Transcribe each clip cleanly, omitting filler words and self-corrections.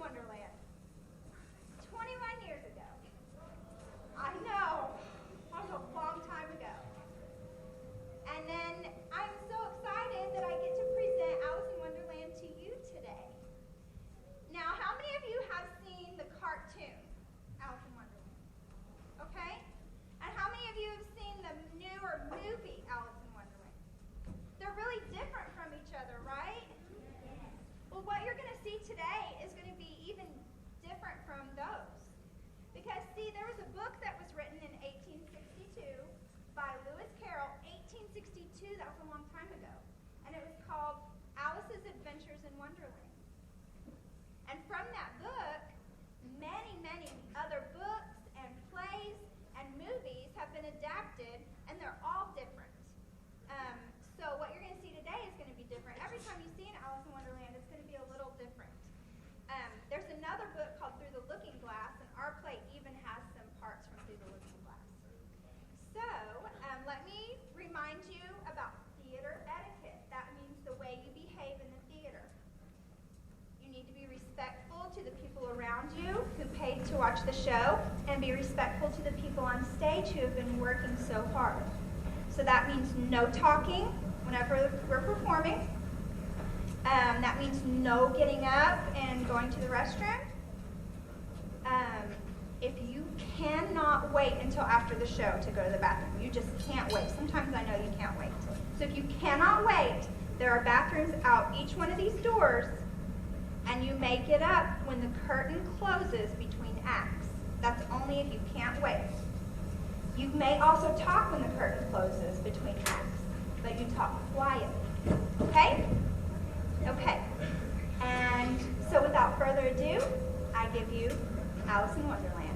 Wonderland. 21 years ago. I know. That was a long time ago. And then I'm so excited that I get to present Alice in Wonderland to you today. Now, how many of you have seen the cartoon, Alice in Wonderland? Okay? And how many of you have seen the newer movie, Alice in Wonderland? They're really different from each other, right? Well, what you're going to see today is going to be even different from those. Because, see, there was a book that was written in 1862 by Lewis Carroll. 1862, that was a long time ago. And it was called Alice's Adventures in Wonderland. And from that book, many, many other books and plays and movies have been adapted, and they're all different. So what you're going to see today is going to be different. Every time you see an Alice in Wonderland, it's going to be a little different. There's another book called Through the Looking Glass, and our play even has some parts from Through the Looking Glass. So let me remind you about theater etiquette. That means the way you behave in the theater. You need to be respectful to the people around you who paid to watch the show, and be respectful to the people on stage who have been working so hard. So that means no talking whenever we're performing. That means no getting up and going to the restroom. If you cannot wait until after the show to go to the bathroom, you just can't wait. Sometimes I know you can't wait. So if you cannot wait, there are bathrooms out each one of these doors, and you may get up when the curtain closes between acts. That's only if you can't wait. You may also talk when the curtain closes between acts, but you talk quietly. Okay? Okay. And so without further ado, I give you Alice in Wonderland.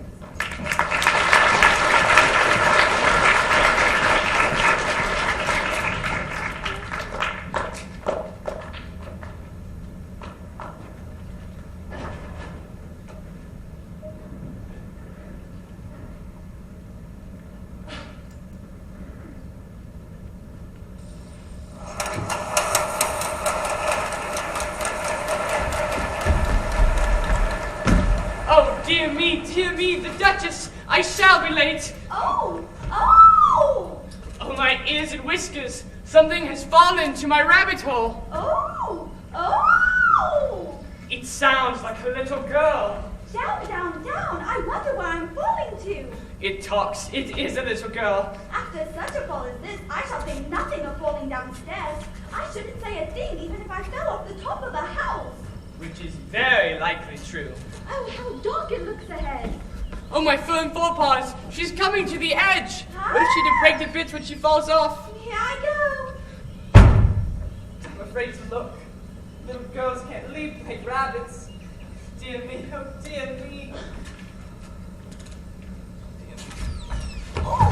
Dear me, the Duchess! I shall be late! Oh! Oh! Oh, my ears and whiskers! Something has fallen into my rabbit hole! Oh! Oh! It sounds like a little girl! Down, down, down! I wonder where I'm falling to! It talks. It is a little girl. After such a fall as this, I shall think nothing of falling downstairs. I shouldn't say a thing even if I fell off the top of a house. Which is very likely true. Oh, how dark it looks ahead. Oh, my firm forepaws! She's coming to the edge! Huh? What if she to break to bits when she falls off? Here I go! I'm afraid to look. Little girls can't leap like rabbits. Dear me, oh dear me. Dear me. Oh!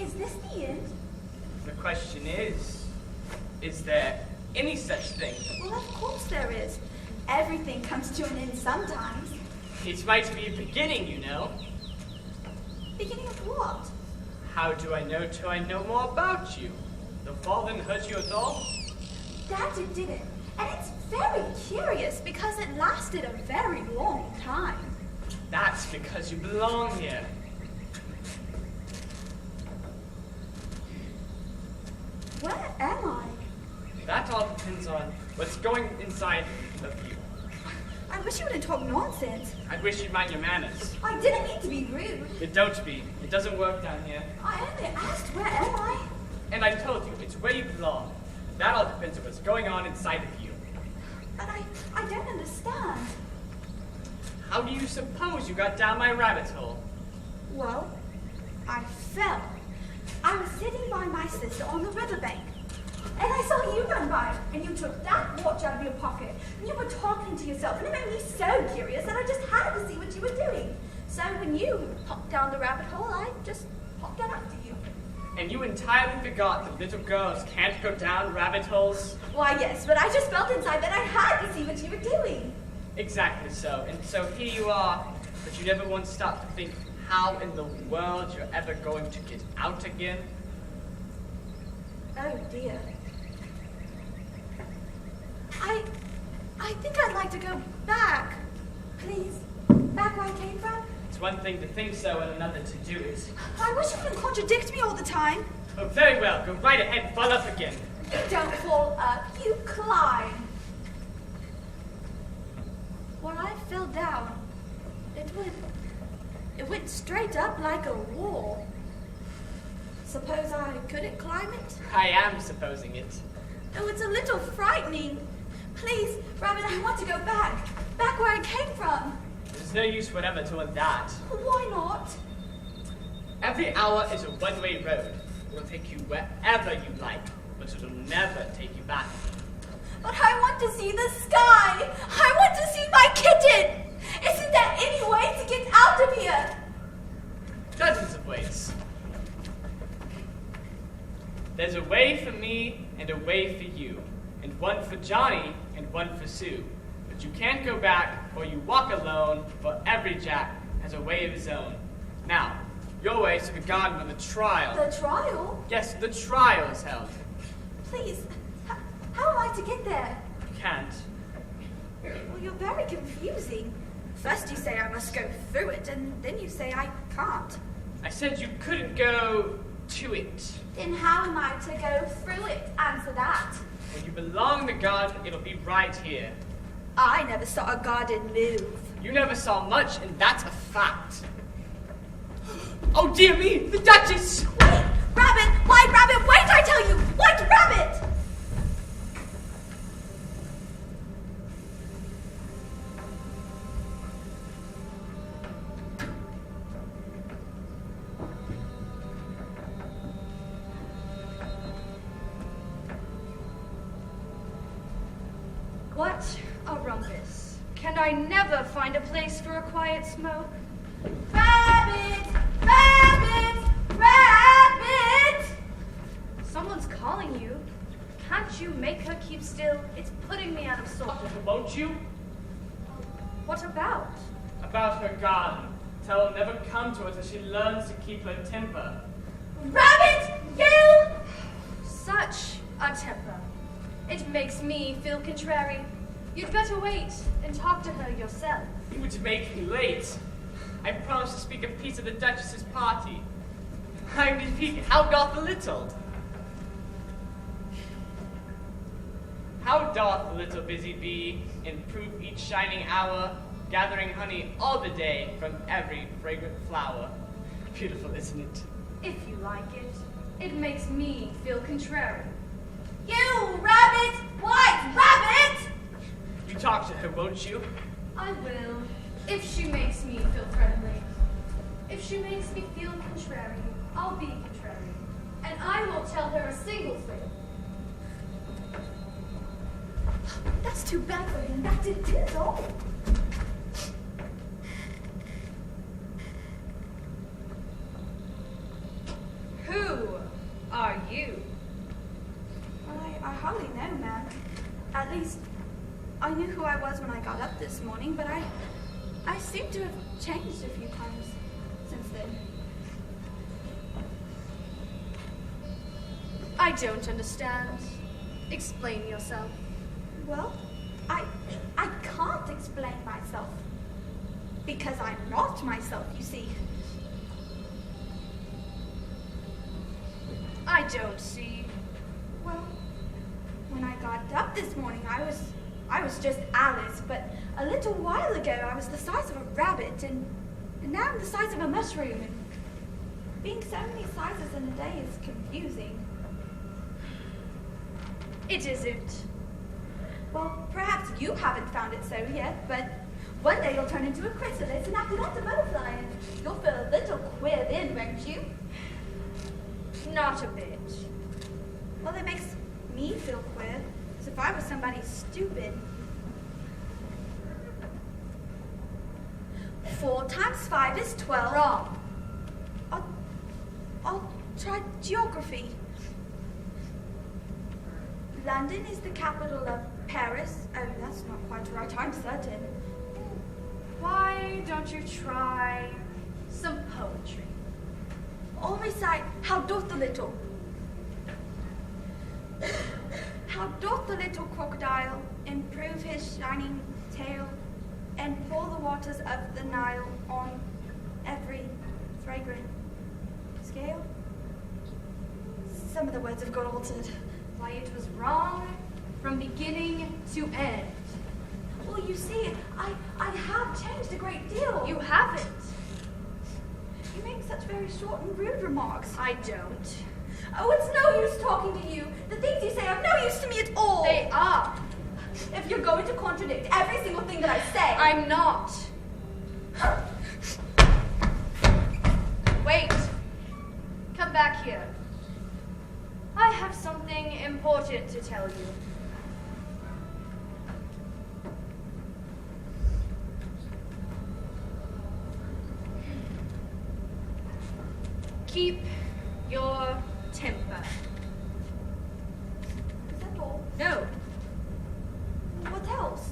Is this the end? The question is there any such thing? Well, of course there is. Everything comes to an end sometimes. It might be a beginning, you know. Beginning of what? How do I know till I know more about you? The fall didn't hurt you at all? That it didn't. And it's very curious because it lasted a very long time. That's because you belong here. Where am I? That all depends on what's going inside of you. I wish you wouldn't talk nonsense. I wish you'd mind your manners. I didn't mean to be rude. But don't be. It doesn't work down here. I only asked, where am I? And I told you, it's where you belong. That all depends on what's going on inside of you. But I don't understand. How do you suppose you got down my rabbit hole? Well, I fell. I was sitting by my sister on the riverbank. And I saw you run by, and you took that watch out of your pocket, and you were talking to yourself, and it made me so curious that I just had to see what you were doing. So when you popped down the rabbit hole, I just popped out after you. And you entirely forgot that little girls can't go down rabbit holes? Why, yes, but I just felt inside that I had to see what you were doing. Exactly so. And so here you are, but you never once stopped to think how in the world you're ever going to get out again? Oh, dear. I think I'd like to go back. Please, back where I came from? It's one thing to think so and another to do it. I wish you wouldn't contradict me all the time. Oh, very well. Go right ahead and fall up again. You don't fall up, you climb. When I fell down, it went straight up like a wall. Suppose I couldn't climb it? I am supposing it. Oh, it's a little frightening. Please, Rabbit, I want to go back. Back where I came from. There's no use whatever to that. Why not? Every hour is a one-way road. It will take you wherever you like, but it will never take you back. But I want to see the sky. I want to see my kitten. Isn't there any way to get out of here? Dozens of ways. There's a way for me and a way for you, and one for Johnny and one for Sue. But you can't go back, or you walk alone, for every Jack has a way of his own. Now, your way is to the garden where the trial... The trial? Yes, the trial is held. Please, how am I to get there? You can't. Well, you're very confusing. First you say I must go through it, and then you say I can't. I said you couldn't go to it. Then how am I to go through it? Answer that. When you belong in the garden, it'll be right here. I never saw a garden move. You never saw much, and that's a fact. Oh, dear me, the Duchess! Wait, Rabbit! White Rabbit, wait, I tell you! White Rabbit! What a rumpus. Can I never find a place for a quiet smoke? Rabbit! Rabbit! Rabbit! Someone's calling you. Can't you make her keep still? It's putting me out of sorts. Won't you? What about? About her garden. Tell her never come to her till she learns to keep her temper. Rabbit! You! Such a temper. It makes me feel contrary. You'd better wait and talk to her yourself. You would make me late. I promised to speak of peace at the Duchess's party. I'm repeating, how doth the little? How doth the little busy bee improve each shining hour, gathering honey all the day from every fragrant flower? Beautiful, isn't it? If you like it. It makes me feel contrary. You, Rabbit! White Rabbit! You talk to her, won't you? I will, if she makes me feel friendly. If she makes me feel contrary, I'll be contrary. And I won't tell her a single thing. That's too bad for him. That did all. Who are you? Well, I hardly know, ma'am. At least, I knew who I was when I got up this morning, but I seem to have changed a few times since then. I don't understand. Explain yourself. Well, I can't explain myself. Because I'm not myself, you see. I don't see. Well, when I got up this morning, I was just Alice, but a little while ago I was the size of a rabbit, and now I'm the size of a mushroom, and being so many sizes in a day is confusing. It isn't. Well, perhaps you haven't found it so yet, but one day you'll turn into a chrysalis, and after that a butterfly, and you'll feel a little queer then, won't you? Not a bit. Well, it makes me feel queer, as if I was somebody stupid. 4 times 5 is 12. Wrong. I'll try geography. London is the capital of Paris. Oh, that's not quite right, I'm certain. Why don't you try some poetry? Or recite, how doth the little? How doth the little crocodile improve his his shining tail and pour the waters of the Nile on every fragrant scale? Some of the words have got altered. Why, it was wrong from beginning to end. Well, you see, I have changed a great deal. You haven't. You make such very short and rude remarks. I don't. Oh, it's no use talking to you. The things you say are no use to me at all. They are. If you're going to contradict every single thing that I say. I'm not. Wait. Come back here. I have something important to tell you. Keep your temper. Is that all? No. What else?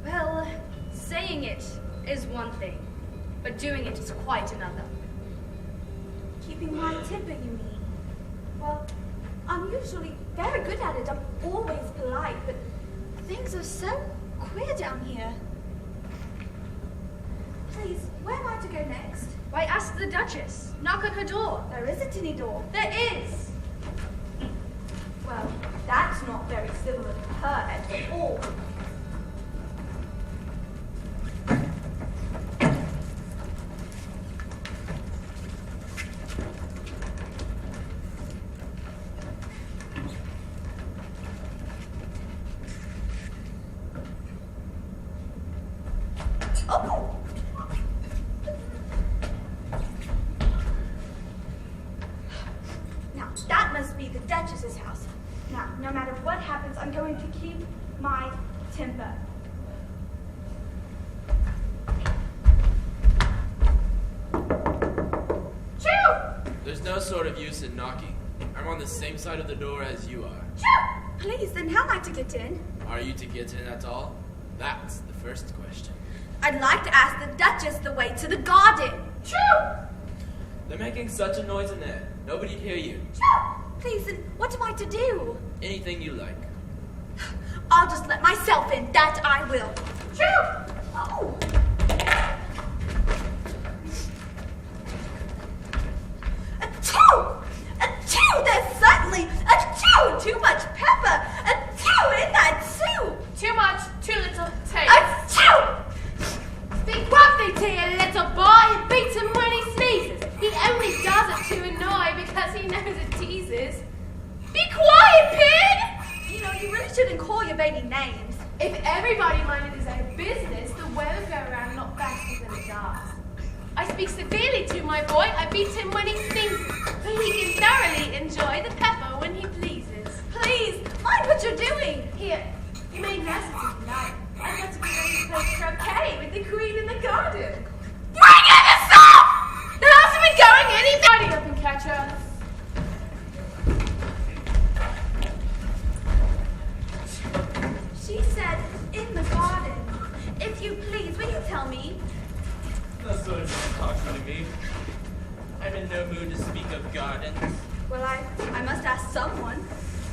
Well, saying it is one thing, but doing it is quite another. Keeping my temper, you mean? Well, I'm usually very good at it. I'm always polite, but things are so queer down here. Please, where am I to go next? Why, ask the Duchess. Knock on her door. There isn't any door. There is. Well, that's not very civil of her at all. Oh! Now, that must be the Duchess's house. Now, no matter what happens, I'm going to keep my temper. Choo! There's no sort of use in knocking. I'm on the same side of the door as you are. Choo! Please, then how am I to get in? Are you to get in at all? That's the first question. I'd like to ask the Duchess the way to the garden. Choo! They're making such a noise in there. Nobody'd hear you. Choo! Please, then what am I to do? Anything you like. I'll just let myself in, that I will. Choo! Oh! Achoo! Achoo! There's certainly too much pepper! Achoo in that soup! Too much, too little taste. Achoo! Speak roughly to your little boy and beat him when he sneezes. He only does it to annoy because he knows it teases. Be quiet, pig! You know, you really shouldn't call your baby names. If everybody minded his own business, the weather would go around a lot faster than it does. I speak severely to my boy. I beat him when he sneezes, so he can thoroughly enjoy the pepper when he pleases. Please, mind what you're doing. Here, you may lessons if you like. I've got to be ready to play croquet with the queen in the garden. Bring in the soup! The house isn't going anybody up and catch her. She said, in the garden. If you please, will you tell me? That sort of talking to me. I'm in no mood to speak of gardens. Well, I must ask someone.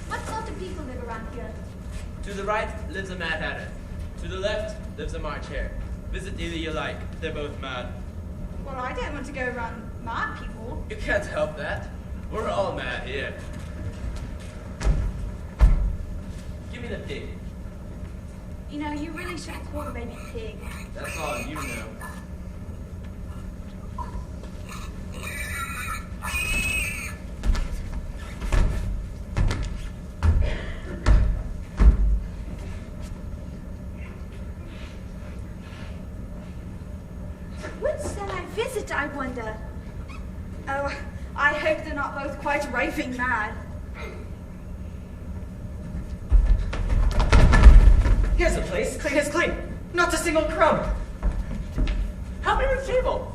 What sort of people live around here? To the right lives a Mad Hatter. To the left lives a March Hare. Visit either you like. They're both mad. Well, I don't want to go around mad people. You can't help that. We're all mad here. Give me the pig. You know, you really shouldn't call the baby pig. That's all you know. Which shall I visit, I wonder? Oh, I hope they're not both quite raving mad. Here's a place clean as clean. Not a single crumb. Help me with the table.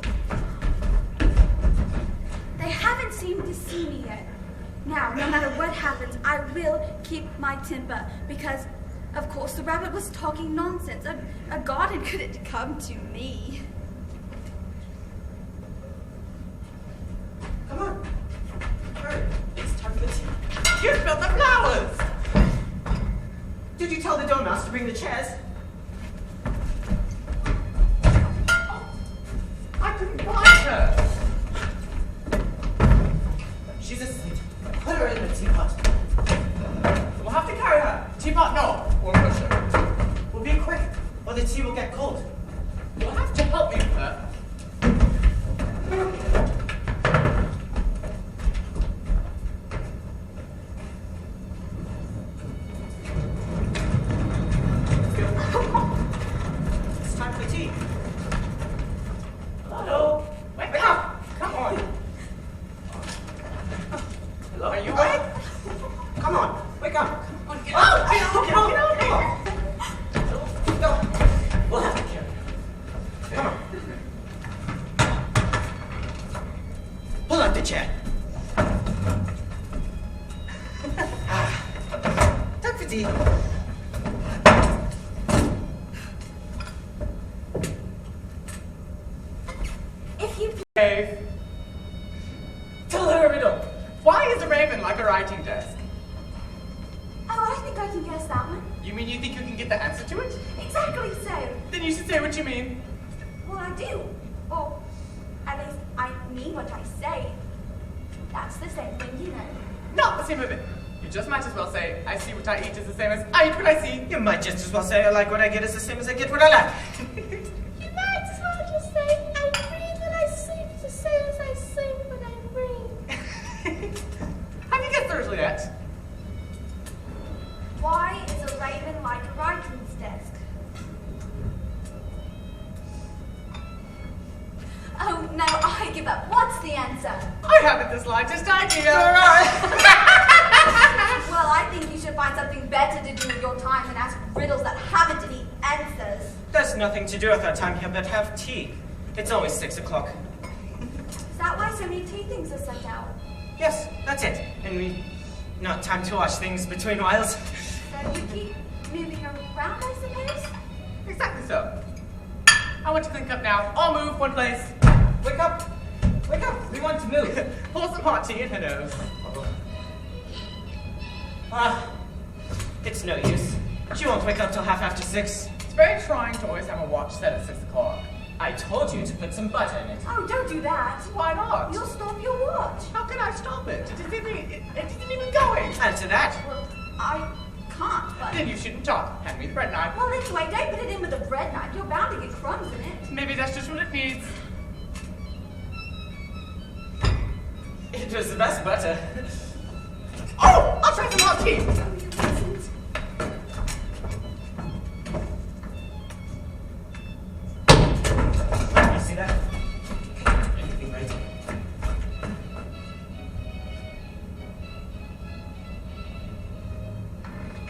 They haven't seemed to see me yet. Now, no matter what happens, I will keep my temper because, of course, the rabbit was talking nonsense. A garden couldn't come to me. Come on. Hurry. It's time for the tea. You spilled the flowers. Did you tell the dormouse to bring the chairs? Teapot, no. Or pusher. Well, be quick, or the tea will get cold. You'll have to help me with that. It's time for tea. Hello? Wake up! Come on. Hello? Are you awake? Come on, wake up. Come on, get up. Get up. Get on, come on. Go. We'll have to carry it. Come on. Pull out the chair. Time for tea. If you Dave. Tell her a riddle. Why is a raven like a writing desk? Oh, I think I can guess that one. You mean you think you can get the answer to it? Exactly so. Then you should say what you mean. Well, I do. Or at least I mean what I say. That's the same thing, you know. Not the same of it. You just might as well say, I see what I eat is the same as I eat what I see. You might just as well say I like what I get is the same as I get what I like. You might as well just say, I breathe what I sing, the same as I sing what I breathe. Have you guessed the riddle yet? Why is a raven like a writing's desk? Oh, no, I give up. What's the answer? I haven't the slightest idea. Well, I think you should find something better to do with your time than ask riddles that haven't any answers. There's nothing to do with our time here but have tea. It's always 6 o'clock. Is that why so many tea things are sent out? Yes, that's it. And we not time to wash things between whiles. So you keep moving around, I suppose? Exactly so. I want to link up now. I'll move one place. Wake up! Wake up! We want to move. Pour some hot tea in her nose. It's no use. She won't wake up till 6:30. It's very trying to always have a watch set at 6 o'clock. I told you to put some butter in it. Oh, don't do that. Why not? You'll stop your watch. How can I stop it? It isn't even going. Answer that. Well, I can't, but... Then you shouldn't talk. Hand me the bread knife. Well, anyway, don't put it in with a bread knife. You're bound to get crumbs in it. Maybe that's just what it needs. It was the best butter. Oh! I'll try some hot tea! Oh, you mustn't. You see that? Anything right?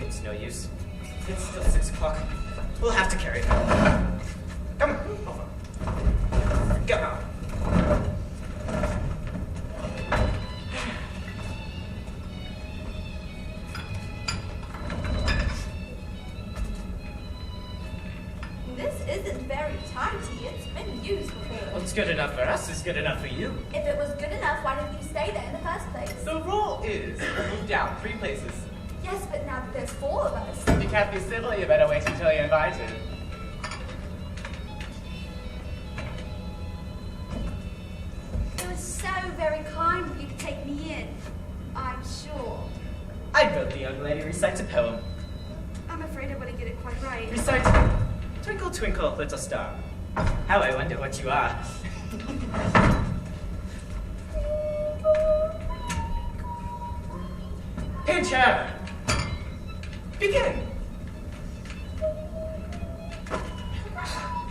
It's no use. It's still 6 o'clock. We'll have to carry it. Come on. Go. This isn't very tidy. It's been used before. What's good enough for us is good enough for you. If it was good enough, why didn't you stay there in the first place? The rule is move down 3 places. Yes, but now that there's 4 of us. If you can't be civil, you better wait until you're invited. It was so very kind of you to take me in. I'm sure. I wrote the young lady recite a poem. I'm afraid I wouldn't get it quite right. Recite, Twinkle, twinkle, little star. How I wonder what you are. Pinch her! Begin!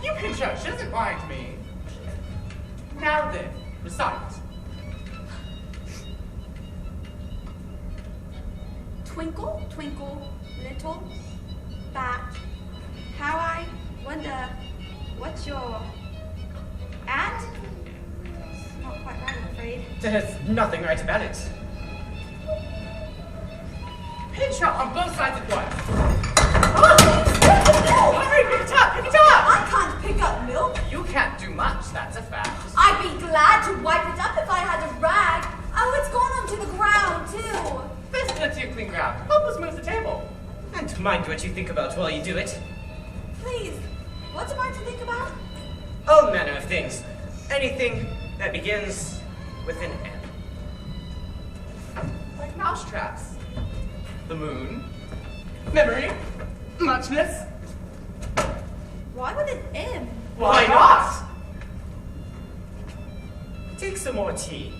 You pinch her. She doesn't mind me. Now then, recite. Twinkle, twinkle, little bat, how I wonder what's your at? It's not quite right, I'm afraid. There's nothing right about it. Pinch her on both sides at once. Oh! Hurry, pick it up, pick it up! I can't pick up milk. You can't do much, that's a fact. I'd be glad to wipe it up if I had a rag. Oh, it's gone onto the ground, too. There's plenty of clean ground. Help us move the table. And mind what you think about while you do it. Please, what am I to think about? All manner of things. Anything that begins with an M. Like mouse traps. The moon. Memory? Muchness? Why with an M? Why not? Take some more tea.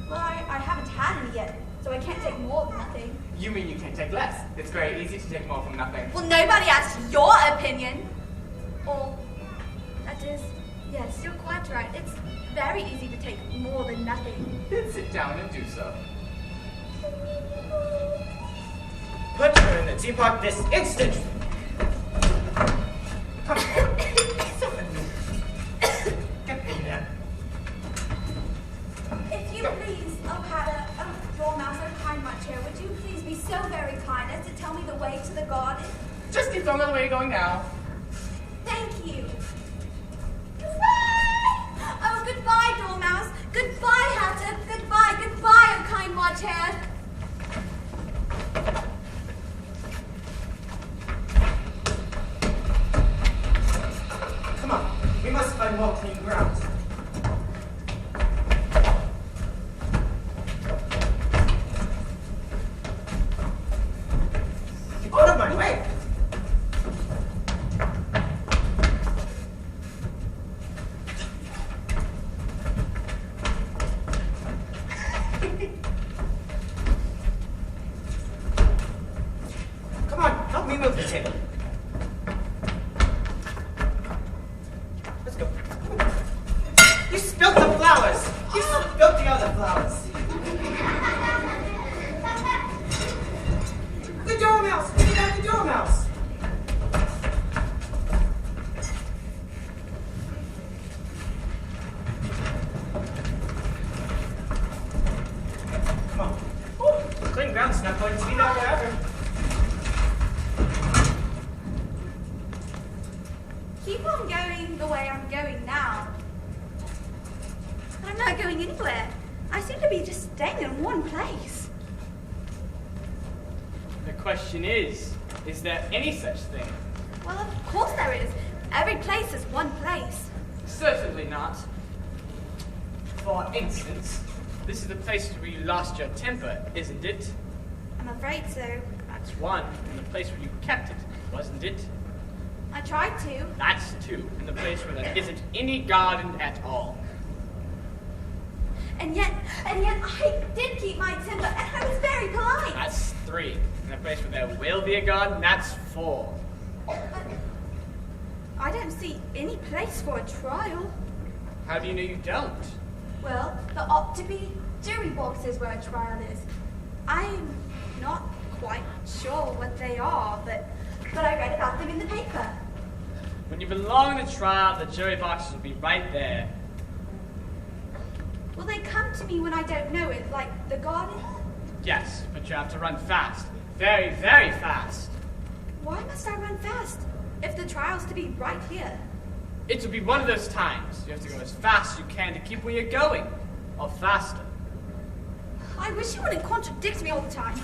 Well, I haven't had any yet, so I can't take more than nothing. You mean you can't take less? It's very easy to take more from nothing. Well, nobody asked your opinion. Or, that is, yes, you're quite right. It's very easy to take more than nothing. Then sit down and do so. Put her in the teapot this instant. Come on. Get in there. If you please, oh Hannah, Dormouse, oh kind my chair, would you please be so very kind as to tell me the way to the garden? Just keep going the way you're going now. Thank you. Goodbye! Oh, goodbye, Dormouse. Goodbye, Hatter. Goodbye, goodbye, oh kind my chair. Come on. We must find more clean ground. Get out of my way! Come on, help me move the table. Let's go. You spilled the flowers! You spilled the other flowers! The dormouse! Get back the dormouse! Come on. Ooh, clean ground's not going to be there forever. Keep on going the way I'm going now. I'm not going anywhere. I seem to be just staying in one place. The question is there any such thing? Well, of course there is. Every place is one place. Certainly not. For instance, this is the place where you lost your temper, isn't it? I'm afraid so. That's one. And the place where you kept it, wasn't it? I tried to. That's two. And the place where there isn't any garden at all. And yet I did keep my temper, and I was very polite. That's three. And the place where there will be a garden, that's four. But I don't see any place for a trial. How do you know you don't? Well, there ought to be jury boxes where a trial is. I'm not quite sure what they are, but I read about them in the paper. When you belong in a trial, the jury boxes will be right there. Will they come to me when I don't know it, like the garden? Yes, but you have to run fast. Very, very fast. Why must I run fast if the trial's to be right here? It will be one of those times. You have to go as fast as you can to keep where you're going. Or faster. I wish you wouldn't contradict me all the time.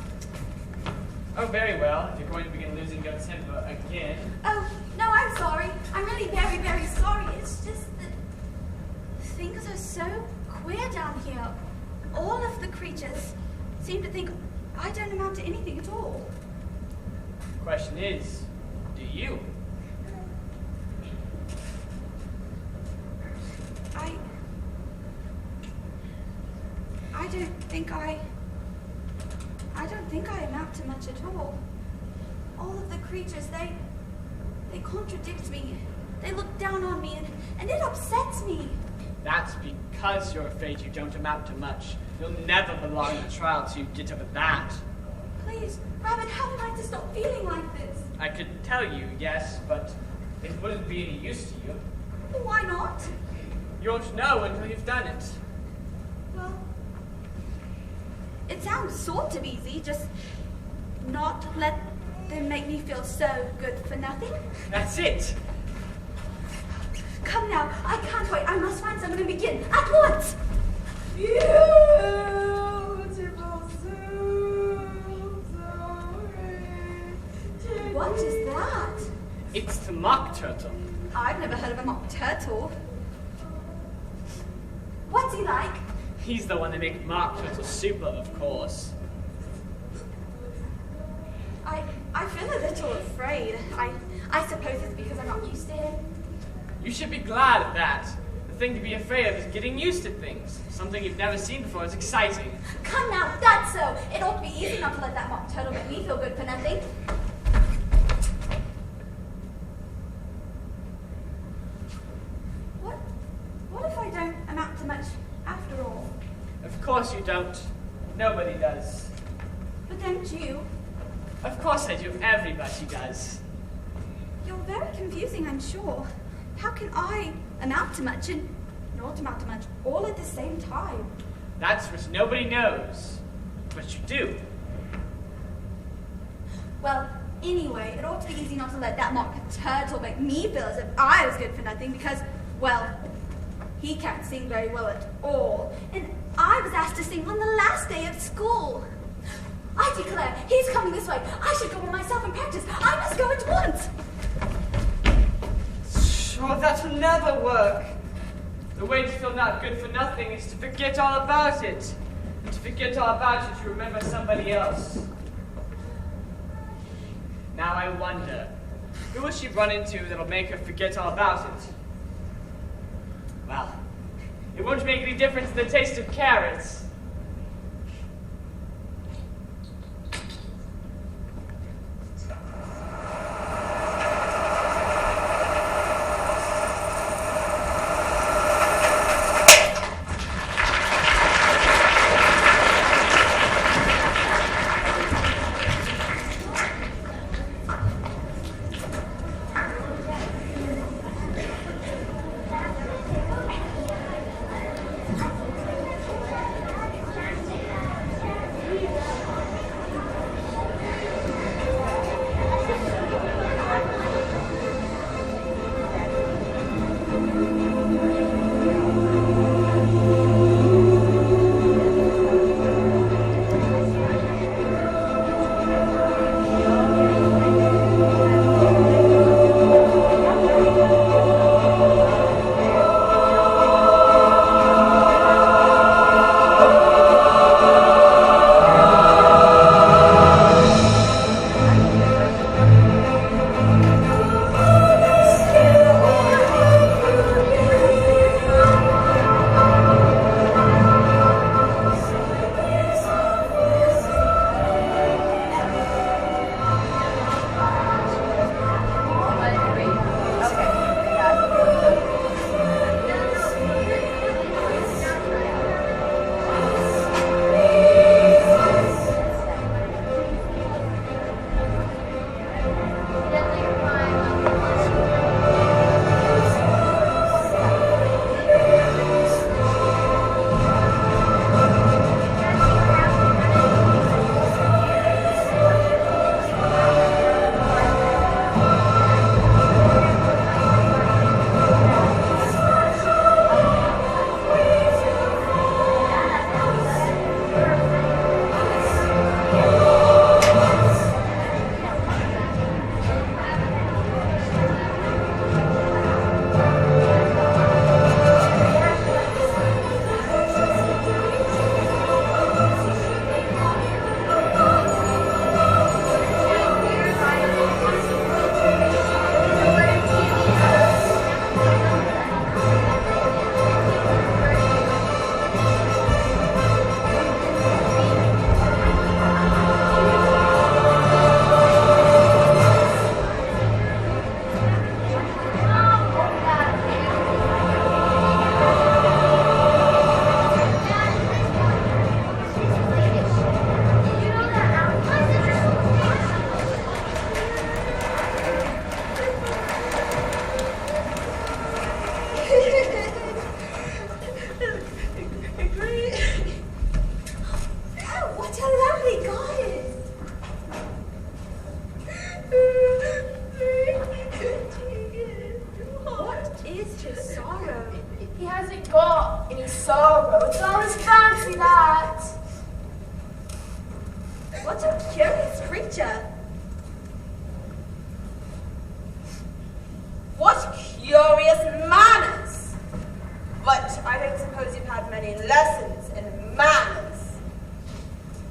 Oh, very well. If you're going to begin losing your temper again. Oh, no, I'm sorry. I'm really very, very sorry. It's just that things are so queer down here. All of the creatures seem to think I don't amount to anything at all. The question is, do you? I don't think I amount to much at all. All of the creatures, they contradict me. They look down on me, and it upsets me. That's because you're afraid you don't amount to much. You'll never belong in a trial till you get over that. Please, Rabbit, how am I to stop feeling like this? I could tell you, yes, but it wouldn't be any use to you. Why not? You won't know until you've done it. Well, it sounds sort of easy, just not let them make me feel so good for nothing. That's it. Come now, I can't wait. I must find someone and begin at once. What is that? It's the mock turtle. I've never heard of a mock turtle. What's he like? He's the one they make mock turtle soup of course. I feel a little afraid. I suppose it's because I'm not used to him. You should be glad of that. The thing to be afraid of is getting used to things. Something you've never seen before is exciting. Come now, that's so. It ought to be easy not to let that mock turtle make me feel good for nothing. What if I don't amount to much after all? Of course you don't. Nobody does. But don't you? Of course I do. Everybody does. You're very confusing, I'm sure. How can I amount to much and not amount to much all at the same time? That's what nobody knows. But you do. Well, anyway, it ought to be easy not to let that mock turtle make me feel as if I was good for nothing because, well, he can't sing very well at all. And I was asked to sing on the last day of school. I declare, he's coming this way. I should go by myself and practice. I must go at once. Sure, that will never work. The way to feel not good for nothing is to forget all about it. And to forget all about it, to remember somebody else. Now I wonder, who will she run into that'll make her forget all about it? Well, it won't make any difference in the taste of carrots. What a curious creature. What curious manners! But I don't suppose you've had many lessons in manners.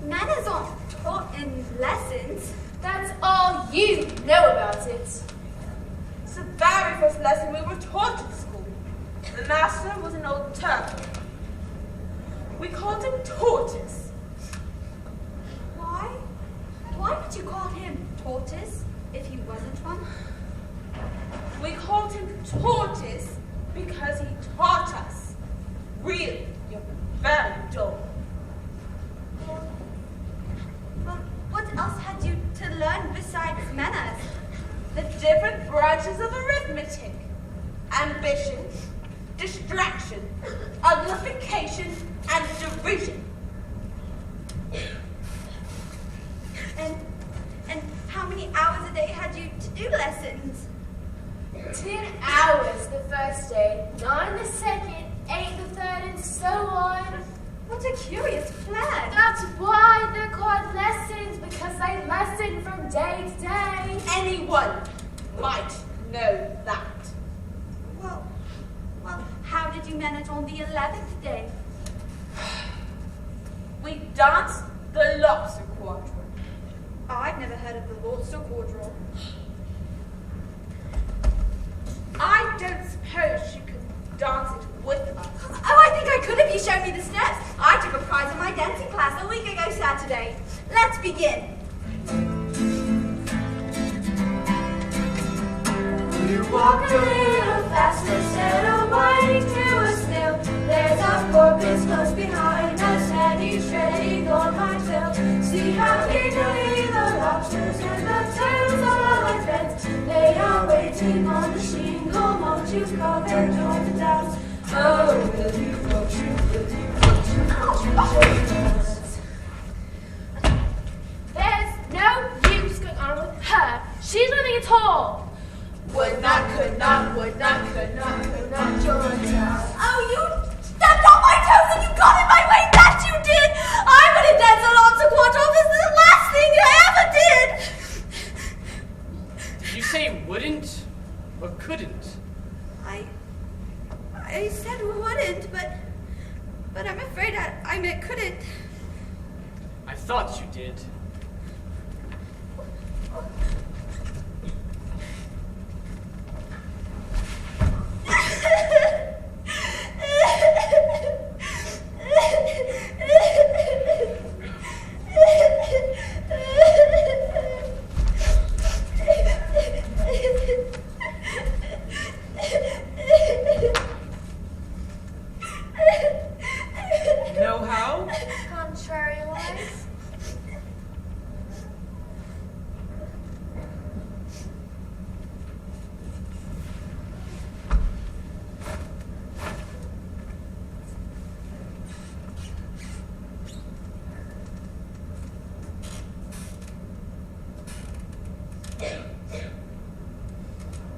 Manners aren't taught in lessons. That's all you know about it. It's the very first lesson we were taught at school. The master was an old turtle. We called him Tortoise. Why? Why did you call him Tortoise if he wasn't one? We called him Tortoise because he taught us. Really, you're very dull. Well, what else had you to learn besides manners? The different branches of arithmetic. Ambition, distraction, uglification, and derision. And how many hours a day had you to do lessons? 10 hours the first day, 9 the second, 8 the third, and so on. What a curious plan. That's why they're called lessons, because they lesson from day to day. Anyone might know that. Well, how did you manage on the 11th day? We danced the lobster quadrille. Oh, I've never heard of the lobster quadrille. I don't suppose you could dance it with us. Oh, I think I could if you showed me the steps. I took a prize in my dancing class a week ago Saturday. Let's begin. You walk a little faster instead of whining to a snail. There's a porpoise close behind us and he's treading on my tail. See how eagerly the lobsters and the turtles all like friends. They are waiting on the shingle. Won't you come and join the dance? Oh, will you, won't you, will you, won't you, won't you join us? There's no use going on with her. She's nothing at all. Would not, could not, would not, could not, could not join us. Oh, you stepped on my toes and you got in my way. That you did. I would have danced a lobster quadrille. This is the last thing I ever did. Did you say wouldn't or couldn't? I said wouldn't, but I'm afraid I meant couldn't. I thought you did. Know how? Contrary-wise.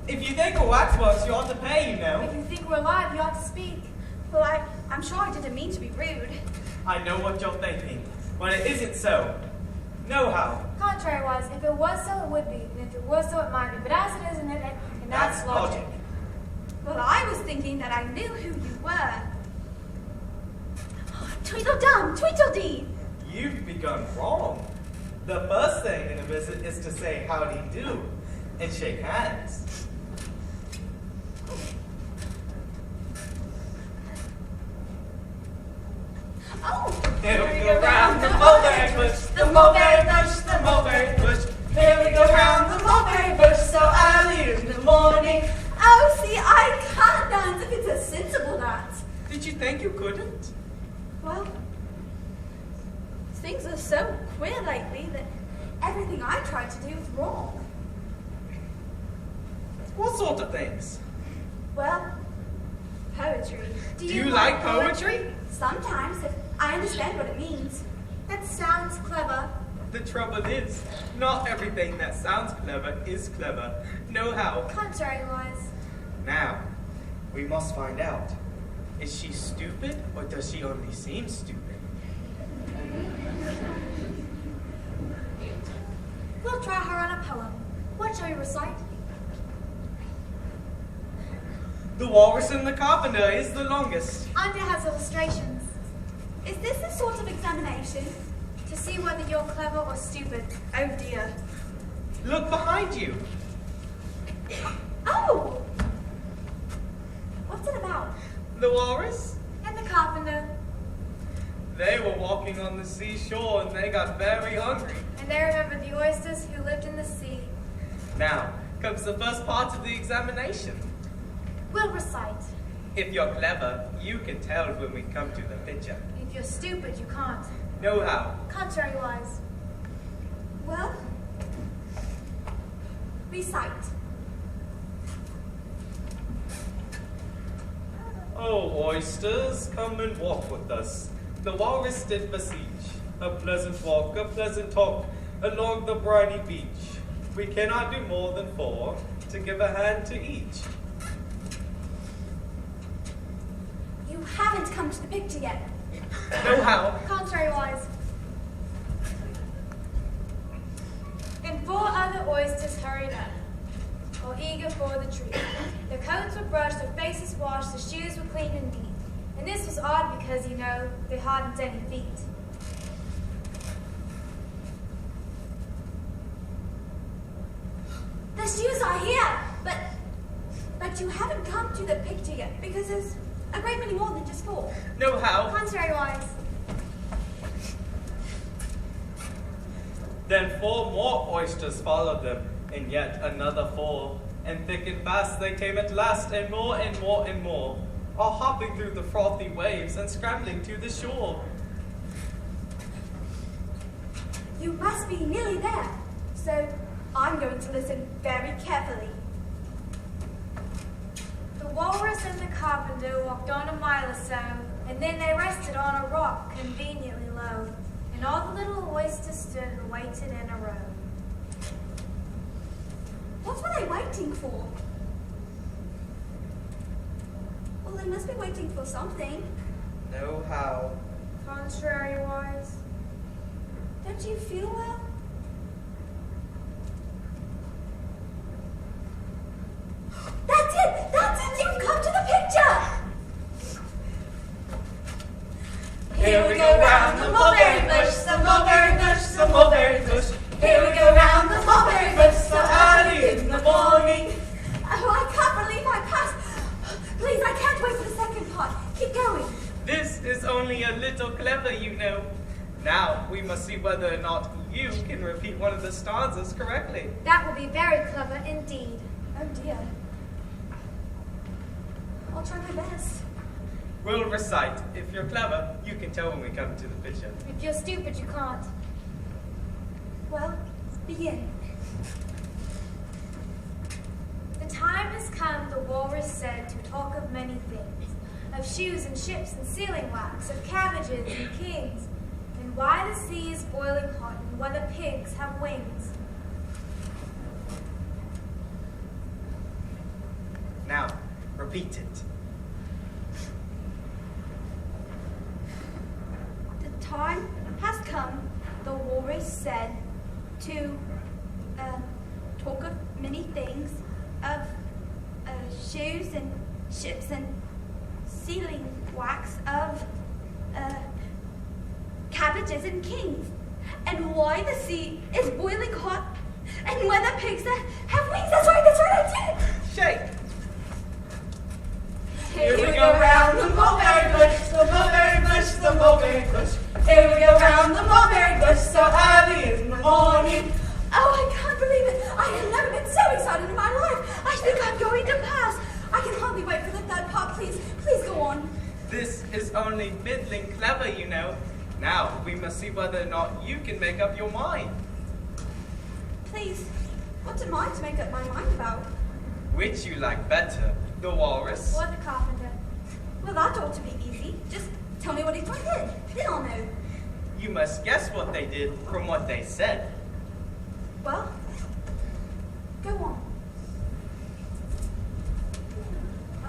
If you think a waxworks, you ought to pay, you know. If you think we're alive, you ought to speak. Well, I'm sure I didn't mean to be rude. I know what you're thinking, but it isn't so. Know how? Contrary-wise, if it was so, it would be. And if it was so, it might be. But as it isn't, and that's logic. Well, I was thinking that I knew who you were. Tweedledum, Tweedledee. You've begun wrong. The first thing in a visit is to say howdy do and shake hands. Oh, Here we go round the mulberry bush, the mulberry bush, the mulberry bush. Here we go round the mulberry bush so early in the morning. oh, see, I can't dance if it's a sensible dance. Did you think you couldn't? Well, things are so queer lately that everything I try to do is wrong. What sort of things? Well, poetry. Do you like poetry? Sometimes, if I understand what it means. That sounds clever. The trouble is, not everything that sounds clever is clever. Know how? Contrary-wise. Now, we must find out. Is she stupid, or does she only seem stupid? We'll try her on a poem. What shall you recite? The Walrus and the Carpenter is the longest. Anya has illustrations. Is this a sort of examination? To see whether you're clever or stupid. Oh dear. Look behind you. Oh! What's it about? The walrus? And the carpenter. They were walking on the seashore and they got very hungry. And they remembered the oysters who lived in the sea. Now comes the first part of the examination. We'll recite. If you're clever, you can tell when we come to the picture. If you're stupid, you can't. Know how? Contrary-wise. Well, recite. Oh, oysters, come and walk with us. The walrus did besiege. A pleasant walk, a pleasant talk, along the briny beach. We cannot do more than 4 to give a hand to each. You haven't come to the picture yet. Know how? Contrary-wise. And 4 other oysters hurried up, all eager for the treat. Their coats were brushed, their faces washed, their shoes were clean and neat. And this was odd because, you know, they hadn't any feet. The shoes are here, but you haven't come to the picture yet because there's a great many more than just 4. Know how? Contrary-wise. Then 4 more oysters followed them, and yet another 4. And thick and fast they came at last, and more and more and more, all hopping through the frothy waves and scrambling to the shore. You must be nearly there, so I'm going to listen very carefully. The walrus and the carpenter walked on a mile or so, and then they rested on a rock conveniently low, and all the little oysters stood and waited in a row. What were they waiting for? Well, they must be waiting for something. Know how? Contrary-wise. Don't you feel well? That's it! That's it! You've come to the picture! Here we go round the mulberry bush, the mulberry bush, the mulberry bush. Here we go round the mulberry bush, so early in the morning. Oh, I can't believe I passed. Please, I can't wait for the second part. Keep going. This is only a little clever, you know. Now we must see whether or not you can repeat one of the stanzas correctly. That will be very clever indeed. Oh dear. I'll try my best. We'll recite. If you're clever, you can tell when we come to the picture. If you're stupid, you can't. Well, begin. The time has come, the walrus said, to talk of many things. Of shoes and ships and sealing wax, of cabbages and kings, and why the sea is boiling hot, and whether pigs have wings. Now, repeat it. The time has come, the walrus said, to talk of many things, of shoes and ships and sealing wax, of cabbages and kings, and why the sea is boiling hot, and whether pigs have wings. That's right, I did it! Shake! Here we go round the mulberry bush, the mulberry bush, the mulberry bush. Here we go round the mulberry bush, so early in the morning. Oh, I can't believe it! I have never been so excited in my life! I think I'm going to pass! I can hardly wait for the third part, please go on. This is only middling clever, you know. Now we must see whether or not you can make up your mind. Please, what am I to make up my mind about? Which you like better, the walrus? Or the carpenter. Well, that ought to be easy. Just tell me what each one did. Then I'll know. You must guess what they did from what they said. Well, go on.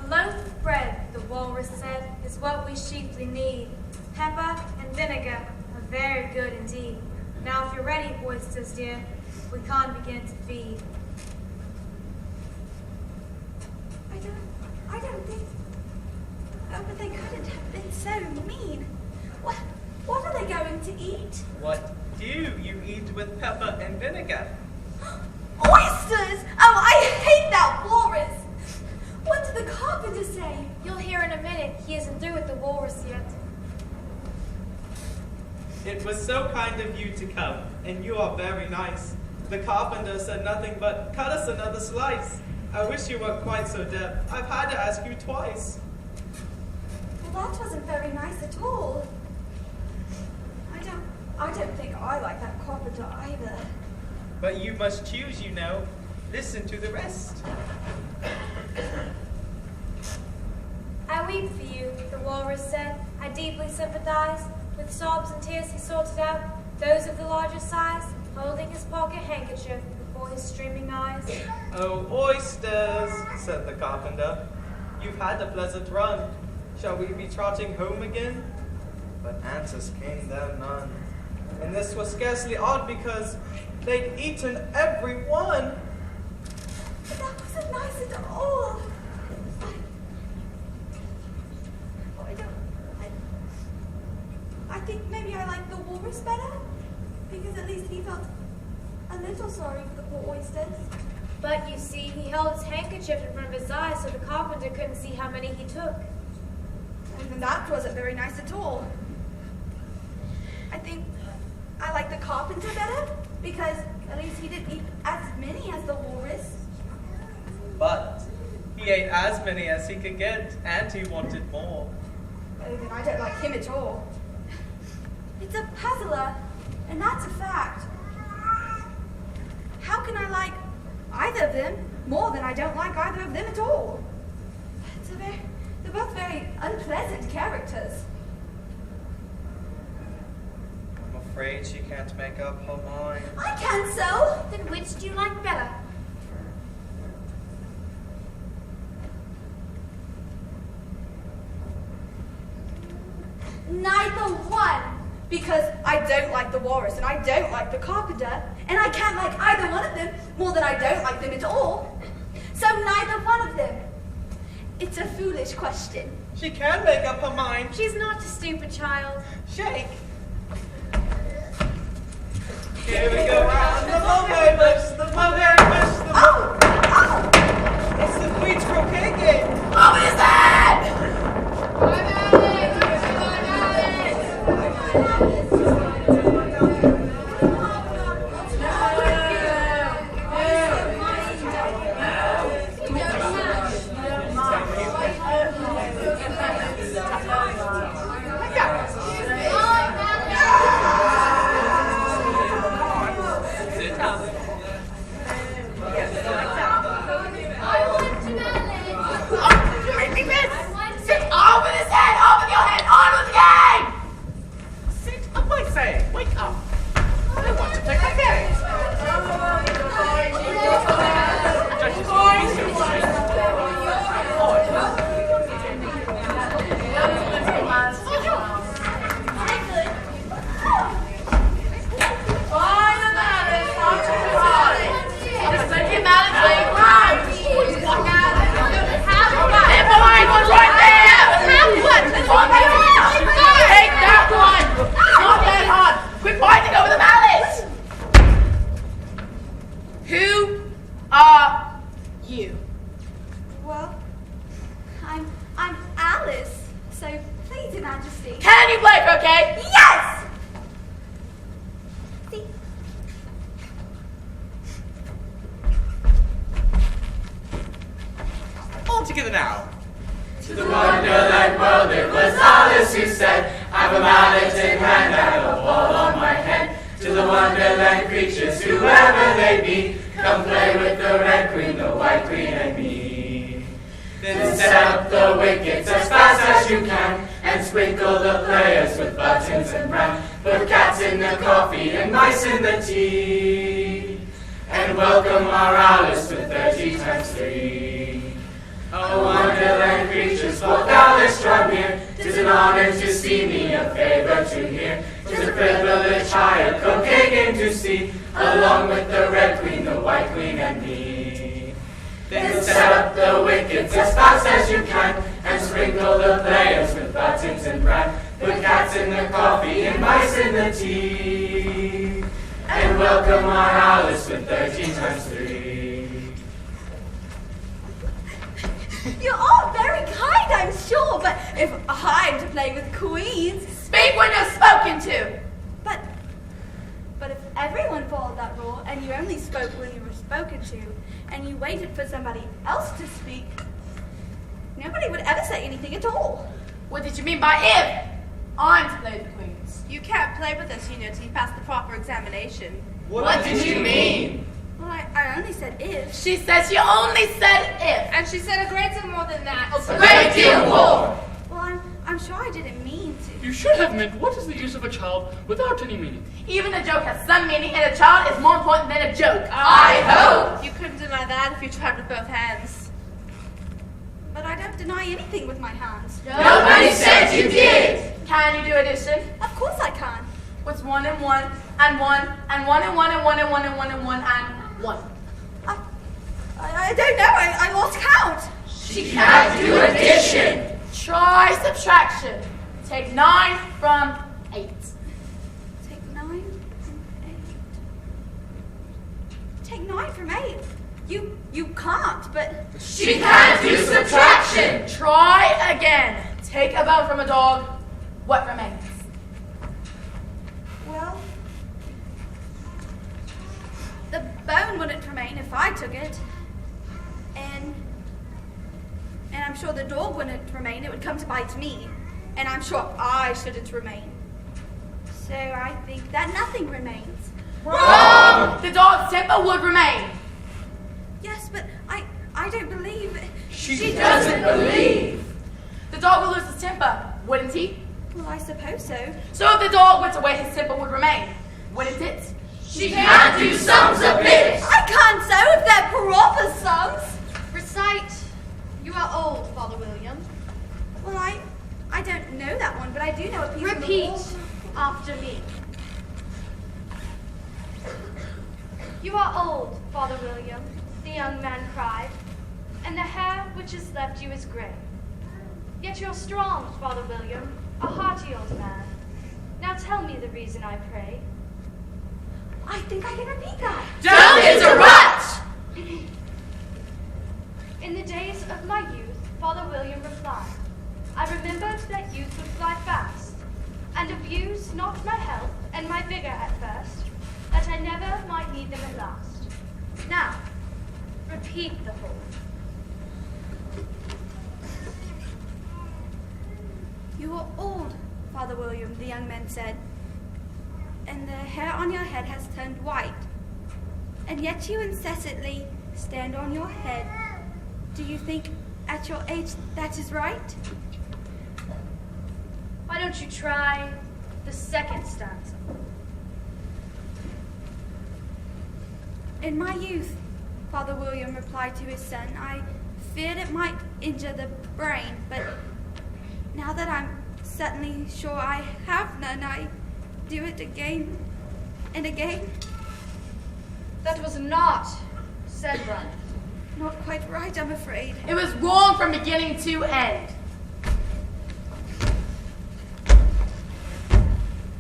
A loaf of bread, the walrus said, is what we chiefly need. Pepper and vinegar are very good indeed. Now, if you're ready, oysters dear, we can't begin to feed. I don't think. Oh, but they couldn't have been so mean. What are they going to eat? What do you eat with pepper and vinegar? monsters! Oh, I hate that walrus! What did the carpenter say? You'll hear in a minute. He isn't through with the walrus yet. It was so kind of you to come, and you are very nice. The carpenter said nothing but, cut us another slice. I wish you weren't quite so deaf. I've had to ask you twice. Well, that wasn't very nice at all. I don't think I like that carpenter either. But you must choose, you know. Listen to the rest. I weep for you, the walrus said. I deeply sympathize. With sobs and tears he sorted out those of the largest size, holding his pocket handkerchief before his streaming eyes. Oh, oysters, said the carpenter. You've had a pleasant run. Shall we be trotting home again? But answers came there none. And this was scarcely odd because they'd eaten every one. But that wasn't nice at all. I think maybe I like the walrus better, because at least he felt a little sorry for the poor oysters. But you see, he held his handkerchief in front of his eyes so the carpenter couldn't see how many he took. And that wasn't very nice at all. I think I like the carpenter better, because at least he didn't eat as many as the walrus. But he ate as many as he could get, and he wanted more. Oh, then I don't like him at all. It's a puzzler, and that's a fact. How can I like either of them more than I don't like either of them at all? They're both very unpleasant characters. I'm afraid she can't make up her mind. I can so. Then which do you like better? Neither one. Because I don't like the walrus and I don't like the carpenter, and I can't like either one of them more than I don't like them at all. So neither one of them. It's a foolish question. She can make up her mind. She's not a stupid child. Shake. Here we go round the mulberry bush, the mulberry bush, the mulberry bush. It's the Queen's croquet game. Oh, what is that? Together now. To the Wonderland world it was Alice who said, I've a mallet in hand and a ball on my head. To the Wonderland creatures, whoever they be, come play with the Red Queen, the White Queen, and me. Then set up the wickets as fast as you can, and sprinkle the players with buttons and bran. Put cats in the coffee and mice in the tea, and welcome our Alice to 30 times 3. Oh, Wonderland creatures, both Alice drawn near. 'Tis an honor to see me, a favor to hear. 'Tis a privilege higher croquet game to see, along with the Red Queen, the White Queen, and me. Then set up the wickets as fast as you can, and sprinkle the players with buttons and bran. Put cats in the coffee and mice in the tea, and welcome our Alice with 13 times 3. You're all very kind, I'm sure, but if I'm to play with queens... Speak when you're spoken to! But if everyone followed that rule, and you only spoke when you were spoken to, and you waited for somebody else to speak, nobody would ever say anything at all. What did you mean by if? I'm to play the queens. You can't play with us, till you pass the proper examination. What did you mean? Well, I only said if. She said she only said if. And she said a great deal more than that. A great deal more. Well, I'm sure I didn't mean to. You should have meant, what is the use of a child without any meaning? Even a joke has some meaning, and a child is more important than a joke. I hope. You couldn't deny that if you tried with both hands. But I don't deny anything with my hands. Nobody said you did. Can you do addition? Of course I can. What's 1 and 1 and 1 and 1 and 1 and 1 and 1 and 1 and 1 and 1? I don't know. I lost count. She can't do addition. Try subtraction. Take 9 from 8. Take 9 from 8. Take 9 from 8. You can't, but... She can't do subtraction. Try again. Take a bone from a dog. What remains? Well, the bone wouldn't remain if I took it. And I'm sure the dog wouldn't remain. It would come to bite me. And I'm sure I shouldn't remain. So I think that nothing remains. Wrong! The dog's temper would remain. Yes, but I don't believe it. She doesn't believe. The dog would lose his temper, wouldn't he? Well, I suppose so. So if the dog went away, his temper would remain, wouldn't it? She can't do sums a bit. I can't sew if they're proper sums. Recite, you are old, Father William. Well, I don't know that one, but I do know a piece Repeat of after me. You are old, Father William, the young man cried, and the hair which is left you is grey. Yet you're strong, Father William, a hearty old man. Now tell me the reason, I pray. I think I can repeat that. Don't interrupt! In the days of my youth, Father William replied, I remembered that youth would fly fast, and abuse not my health and my vigor at first, that I never might need them at last. Now, repeat the whole. You are old, Father William, the young man said, and the hair on your head has turned white, and yet you incessantly stand on your head. Do you think at your age that is right? Why don't you try the second stanza? In my youth, Father William replied to his son, I feared it might injure the brain, but now that I'm certainly sure I have none, I do it again and again. That was not said right. Not quite right, I'm afraid. It was wrong from beginning to end.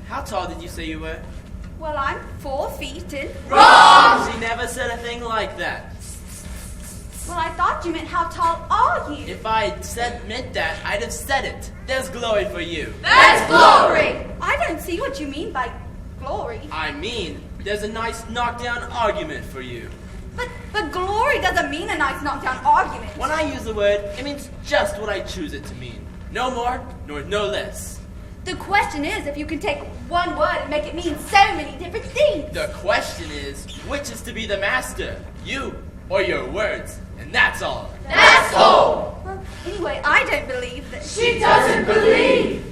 How tall did you say you were? Well, I'm 4 feet and... Wrong! She never said a thing like that. Well, I thought you meant how tall are you? If I meant that, I'd have said it. There's glory for you. That's glory! I don't see what you mean by glory. I mean, there's a nice knockdown argument for you. But glory doesn't mean a nice knockdown argument. When I use the word, it means just what I choose it to mean. No more, nor no less. The question is if you can take one word and make it mean so many different things. The question is, which is to be the master, you or your words? And that's all. That's all. Well, anyway, I don't believe that. She doesn't believe.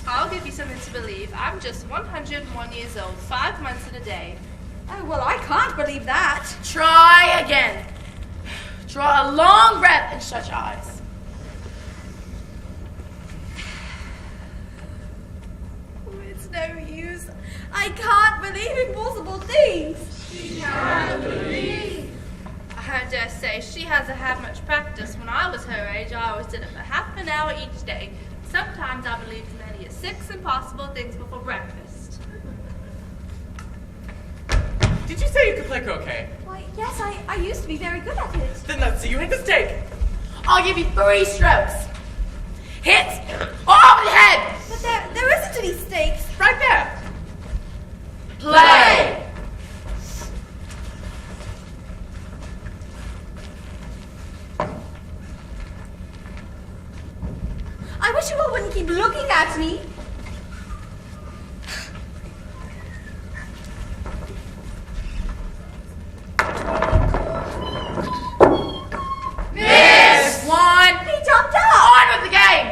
I'll give you something to believe. I'm just 101 years old, 5 months and a day. Oh, well, I can't believe that. Try again. Draw a long breath and shut your eyes. Oh, it's no use. I can't believe impossible things. She can't believe. I dare say she hasn't had much practice. When I was her age, I always did it for half an hour each day. Sometimes I believed as many as 6 impossible things before breakfast. Did you say you could play croquet? Why, yes, I used to be very good at it. Then that's I'll give you 3 strokes. Hit over the head. But there isn't any stakes. Right there. Play. I wish you all wouldn't keep looking at me. Miss! 1. He jumped up. On with the game.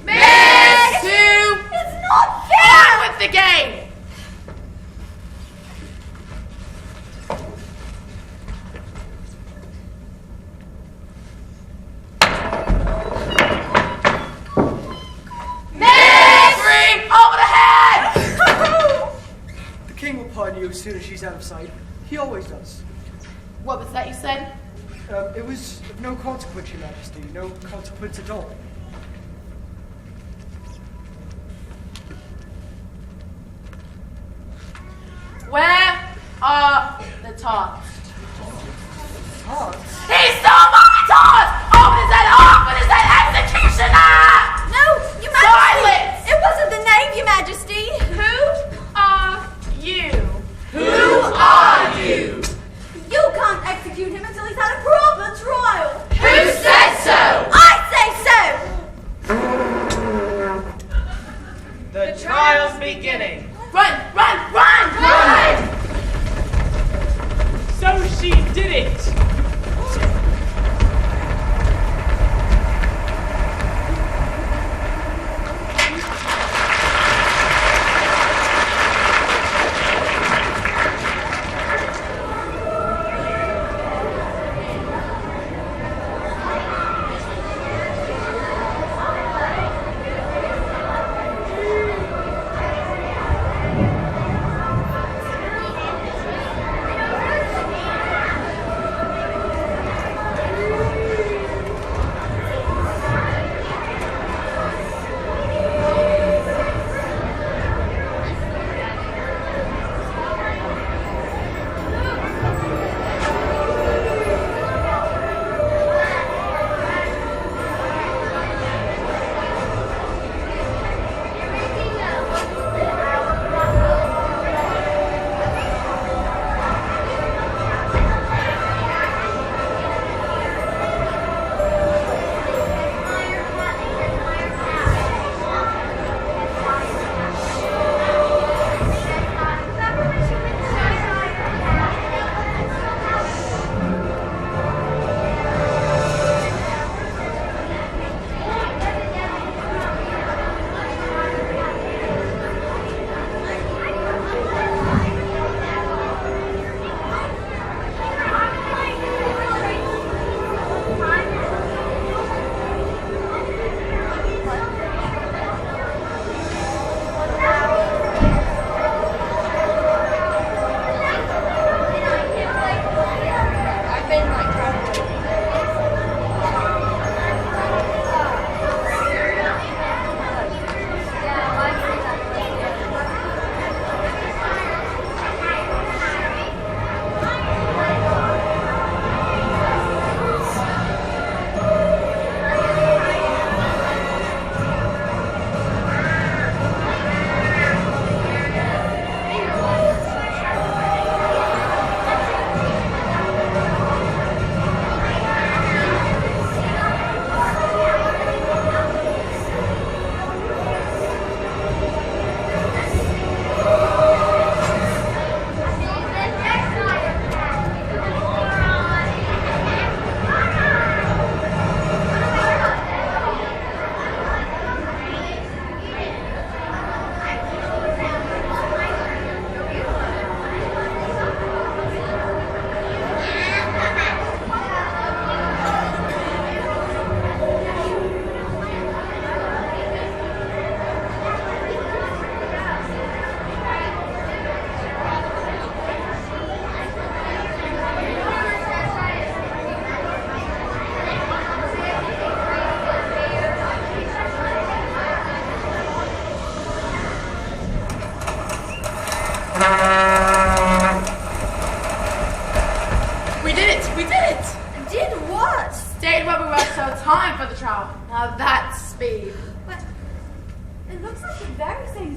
Miss! 2. It's not fair. On with the game. The king will pardon you as soon as she's out of sight. He always does. What was that you said? It was of no consequence, Your Majesty. No consequence at all. Where are the tarts? Tarts? He stole my tarts! Open his head, open his head, executioner! No, Your Majesty. Silence! It wasn't the knave, Your Majesty. Who are you? Who are you? You can't execute him until he's had a proper trial. Who said so? I say so. The trial's beginning. Run, run, run! Run! So she did it!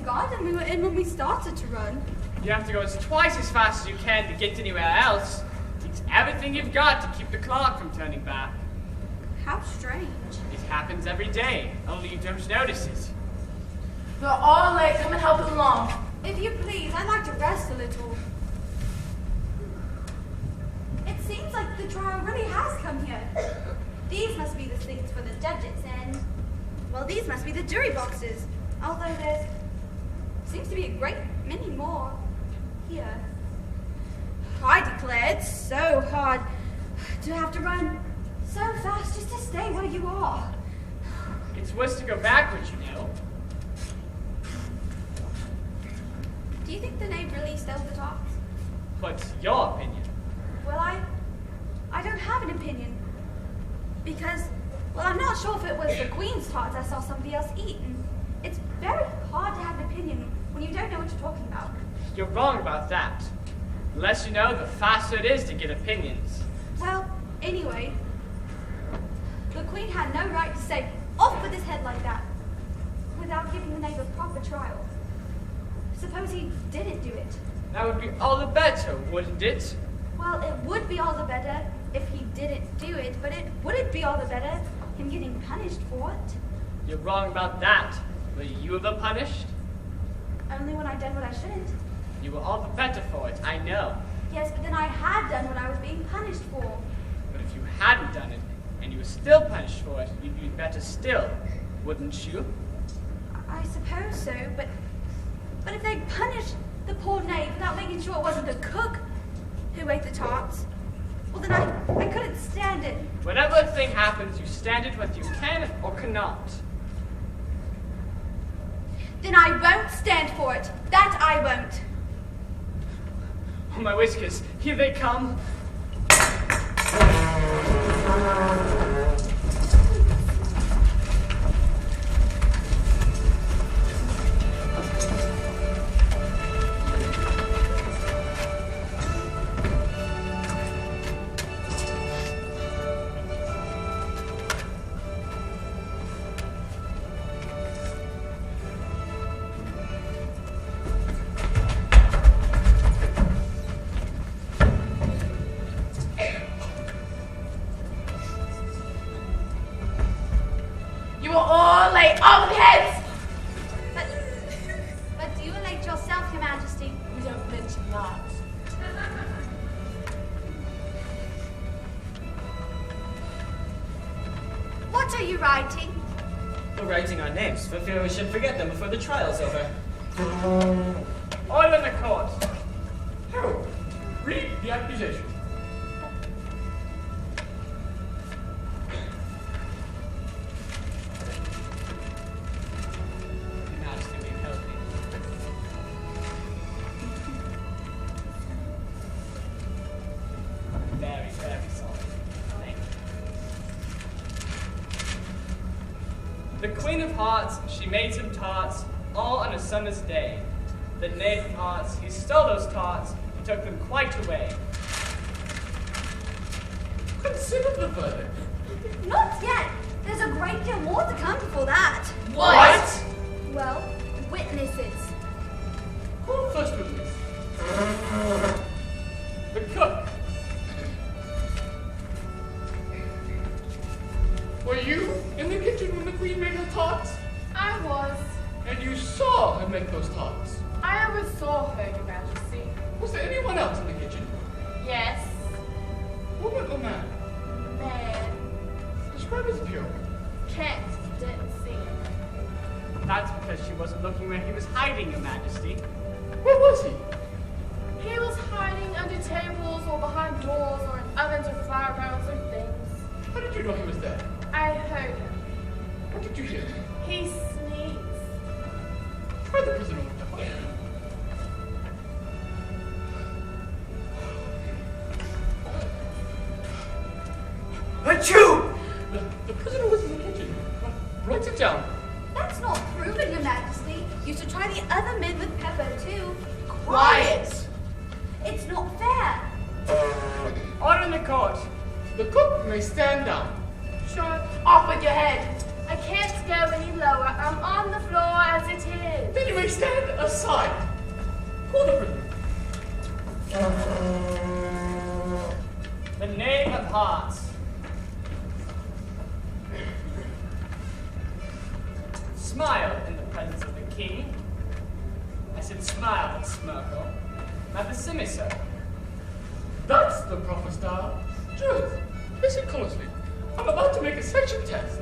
garden. We were in when we started to run. You have to go twice as fast as you can to get anywhere else. It's everything you've got to keep the clock from turning back. How strange. It happens every day, only you don't notice it. We're all late. Come and help us along. If you please, I'd like to rest a little. It seems like the trial really has come here. These must be the seats for the judges, and, well, these must be the jury boxes. Although there seems to be a great many more here. I declare it's so hard to have to run so fast just to stay where you are. It's worse to go backwards, you know. Do you think the knave really stole the tops? What's your opinion? Well, I don't have an opinion. Because, well, I'm not sure if it was the Queen's tarts I saw somebody else eat. And it's very hard to have an opinion when you don't know what you're talking about. You're wrong about that. The less you know, the faster it is to get opinions. Well, anyway, the Queen had no right to say, off with his head like that, without giving the knave a proper trial. Suppose he didn't do it. That would be all the better, wouldn't it? Well, it would be all the better if he didn't do it, but it wouldn't be all the better him getting punished for it. You're wrong about that. Were you ever punished? Only when I done what I shouldn't. You were all the better for it, I know. Yes, but then I had done what I was being punished for. But if you hadn't done it, and you were still punished for it, you'd be better still, wouldn't you? I suppose so, but if they punished the poor knave without making sure it wasn't the cook who ate the tarts, well then I couldn't stand it. Whenever a thing happens, you stand it whether you can or cannot. Then I won't stand for it. That I won't. Oh, my whiskers, here they come. You are all late. Off with heads! But you were late yourself, Your Majesty. We don't mention that. What are you writing? We're writing our names for fear we should forget them before the trial's over. Order in the court. Harold, read the accusation. Very, very solid. Thank you. The Queen of Hearts, she made some tarts, all on a summer's day. The knave of hearts, he stole those tarts, and took them quite away. Consider the verdict. Not yet. There's a great deal more to come before that. What? Well, witnesses. Call the first witness. The cook. Were you in the kitchen when the Queen made her tarts? I was. And you saw her make those tarts? I oversaw her, Your Majesty. Was there anyone else in the kitchen? Yes. Woman or man? Man. Describe his appearance. Can't. Didn't see him. That's because she wasn't looking where he was hiding, Your Majesty. Where was he? He was hiding under tables or behind doors or in ovens or flour barrels or things. How did you know he was there? I heard him. What did you hear? He sneezed. Try the prisoner with the fire. Achoo! The prisoner was in the kitchen. Write it down. That's not proven, Your Majesty. You should try the other men with pepper, too. Quiet! It's not fair. Order in the court. The cook may stand down. Shut off with your head. I can't go any lower. I'm on the floor as it is. Then you may stand hearts. Smile in the presence of the king. I said smile and smirkle, not the semi-circle. That's the proper style. Judith, listen closely. I'm about to make a section test.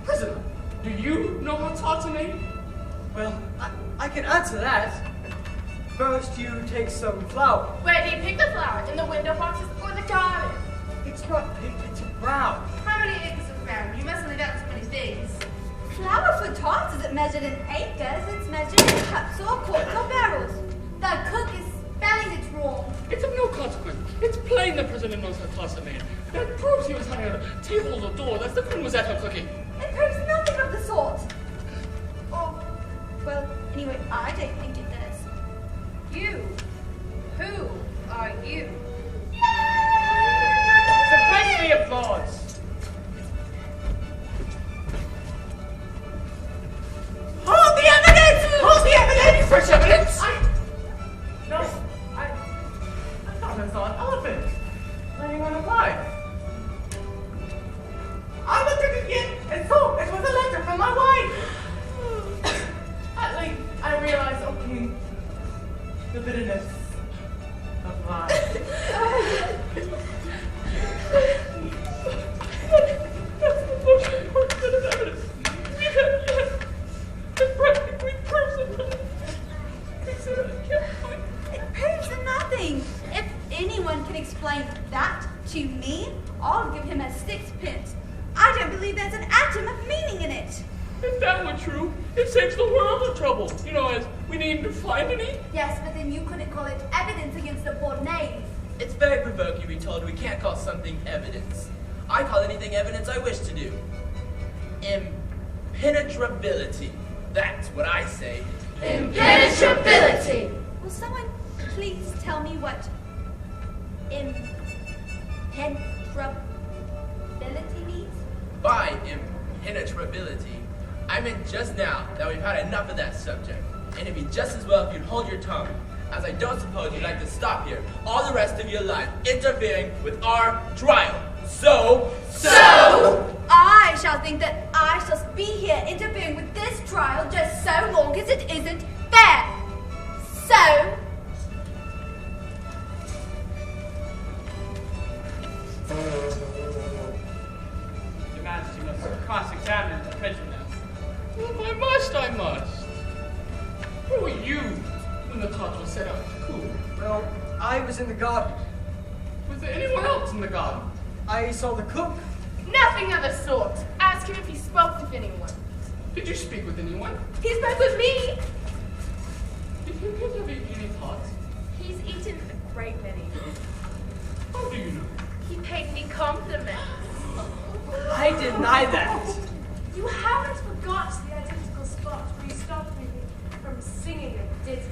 Prisoner, do you know how to talk to me? Well, I can answer that. First, you take some flour. Where do you pick the flower? In the window boxes or the garden? It's not pink, it's brown. How many acres of ground? You mustn't leave out so many things. Flour for tarts isn't measured in acres, it's measured in cups or quarts or barrels. The cook is spelling it wrong. It's of no consequence. It's plain the prisoner knows her thoughts are made. That proves he was hanging at a table or door as the queen was at her cooking. It proves nothing of the sort. Or, well, anyway, I don't think it does. You? Who are you? Suppress the applause. Hold the evidence! Hold the evidence! Fresh evidence? No, I thought I saw an elephant laying on a pie. I looked at it again and saw it was a letter from my wife. At length, I realized, okay, the bitterness of life. That's the most important bit of evidence. Yes. It practically proves it. Consider it carefully. It proves nothing. If anyone can explain that to me, I'll give him a sixpence. I don't believe there's an atom of meaning in it. If that were true, it saves the world of trouble. You know, as we needn't to find any. Yes, but then you couldn't call it evidence against a poor knave. It's very provoking to be told we can't call something evidence. I call anything evidence I wish to do. Impenetrability. That's what I say. Impenetrability. Will someone please tell me what impenetrability means? By impenetrability, I meant just now that we've had enough of that subject, and it'd be just as well if you'd hold your tongue, as I don't suppose you'd like to stop here all the rest of your life interfering with our trial. So I shall think that I shall be here interfering with this trial just so long as it isn't fair. So, Your Majesty must cross-examine the prisoner. Well, if I must, I must. Who were you when the torch was set out to cool? Well, I was in the garden. Was there anyone else in the garden? I saw the cook. Nothing of the sort. Ask him if he spoke with anyone. Did you speak with anyone? He spoke with me. Did you appear to have eaten any tarts? He's eaten a great many. How do you know? He paid me compliments. I deny that. You haven't forgot the identical spot where you stopped me from singing a ditty.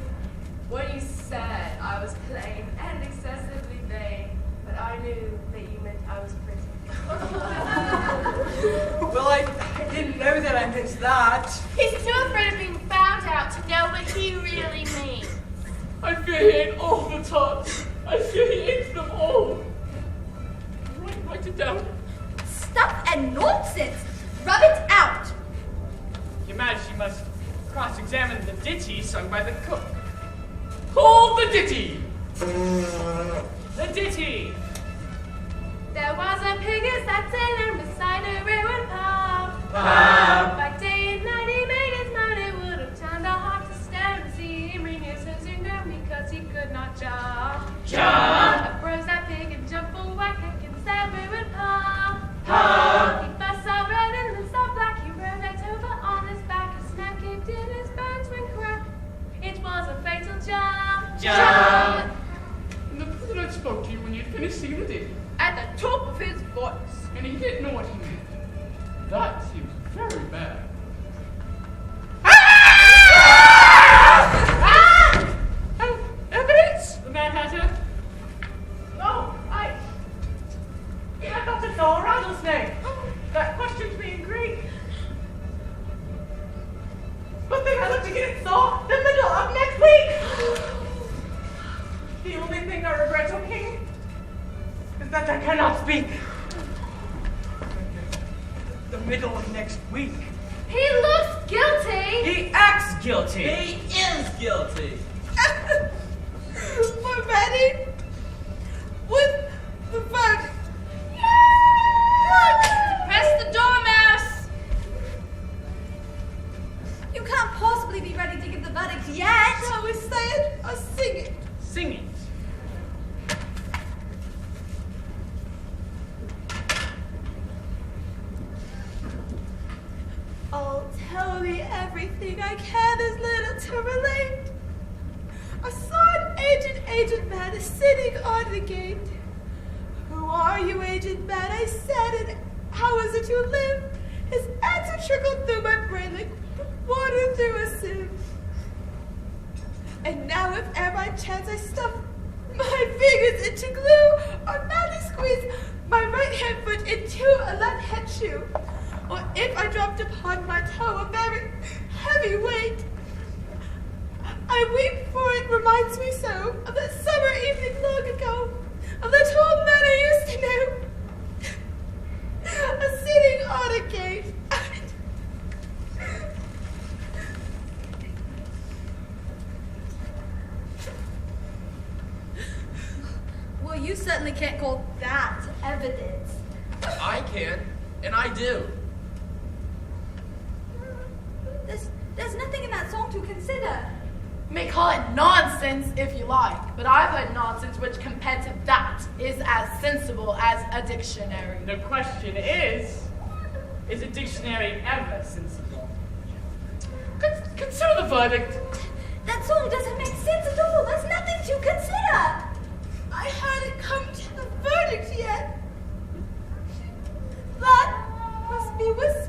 When you said I was plain and excessively vain, but I knew that you meant I was pretty. Well, I didn't know that I meant that. He's too afraid of being found out to know what he really means. I fear he ate all the tarts. I fear he ate them all. Write it down. stuff and nonsense. Rub it out. Your Majesty must cross-examine the ditty sung by the cook. Hold the ditty! The ditty! There was a pig sat sailing beside a ruined pub. By day and night he made his mind. It would have turned our heart to stone to see him wring his hooves in ground because he could not jump. Up rose that pig and jumped for whack against that ruined pub. He first saw red and then saw black. He rode right over on his back. A snap caved in his bones when crack. It was a fatal jump. And the prisoner spoke to you when you'd finished singing the ditty. At the top of his voice. And he didn't know what he meant. That seems very bad. Evidence? The Mad Hatter? No, I thought I saw a rattlesnake. That questions me in Greek. But then I looked again and saw the middle of next week. The only thing I regret, O King, is that I cannot speak. The middle of next week. He looks guilty. He acts guilty. He is guilty. We're ready with the verdict. Press the dormouse. You can't possibly be ready to give the verdict yet. Shall we say it or sing it? Sing it. Oh, tell me everything I can, there's little to relate. I saw an aged man sitting on the gate. Who are you, aged man? I said, and how is it you live? His answer trickled through my brain like water through a sieve. And now if ever by chance I stuff my fingers into glue, or madly squeeze my right hand foot into a left hand shoe, or if I dropped upon my toe a very heavy weight, I weep, for it reminds me so of that summer evening long ago, of that old man I used to know, sitting on a gate. Well, you certainly can't call that evidence. I can, and I do. There's nothing in that song to consider. You may call it nonsense if you like, but I've heard nonsense which compared to that is as sensible as a dictionary. The question is a dictionary ever sensible? Consider the verdict. That song doesn't make sense at all. There's nothing to consider. I hadn't come to the verdict yet. That must be whispered.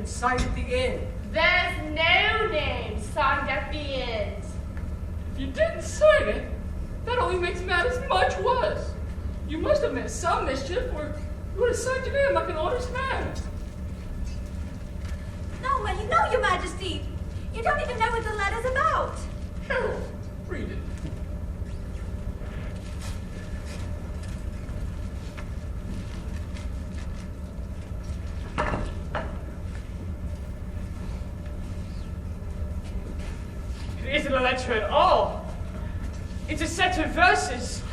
Signed at the end. There's no name signed at the end. If you didn't sign it, that only makes matters much worse. You must have meant some mischief, or you would have signed your name like an honest man. No, well, you know, Your Majesty. You don't even know what the letter's about. Harold, read it. It isn't a letter at all. It's a set of verses.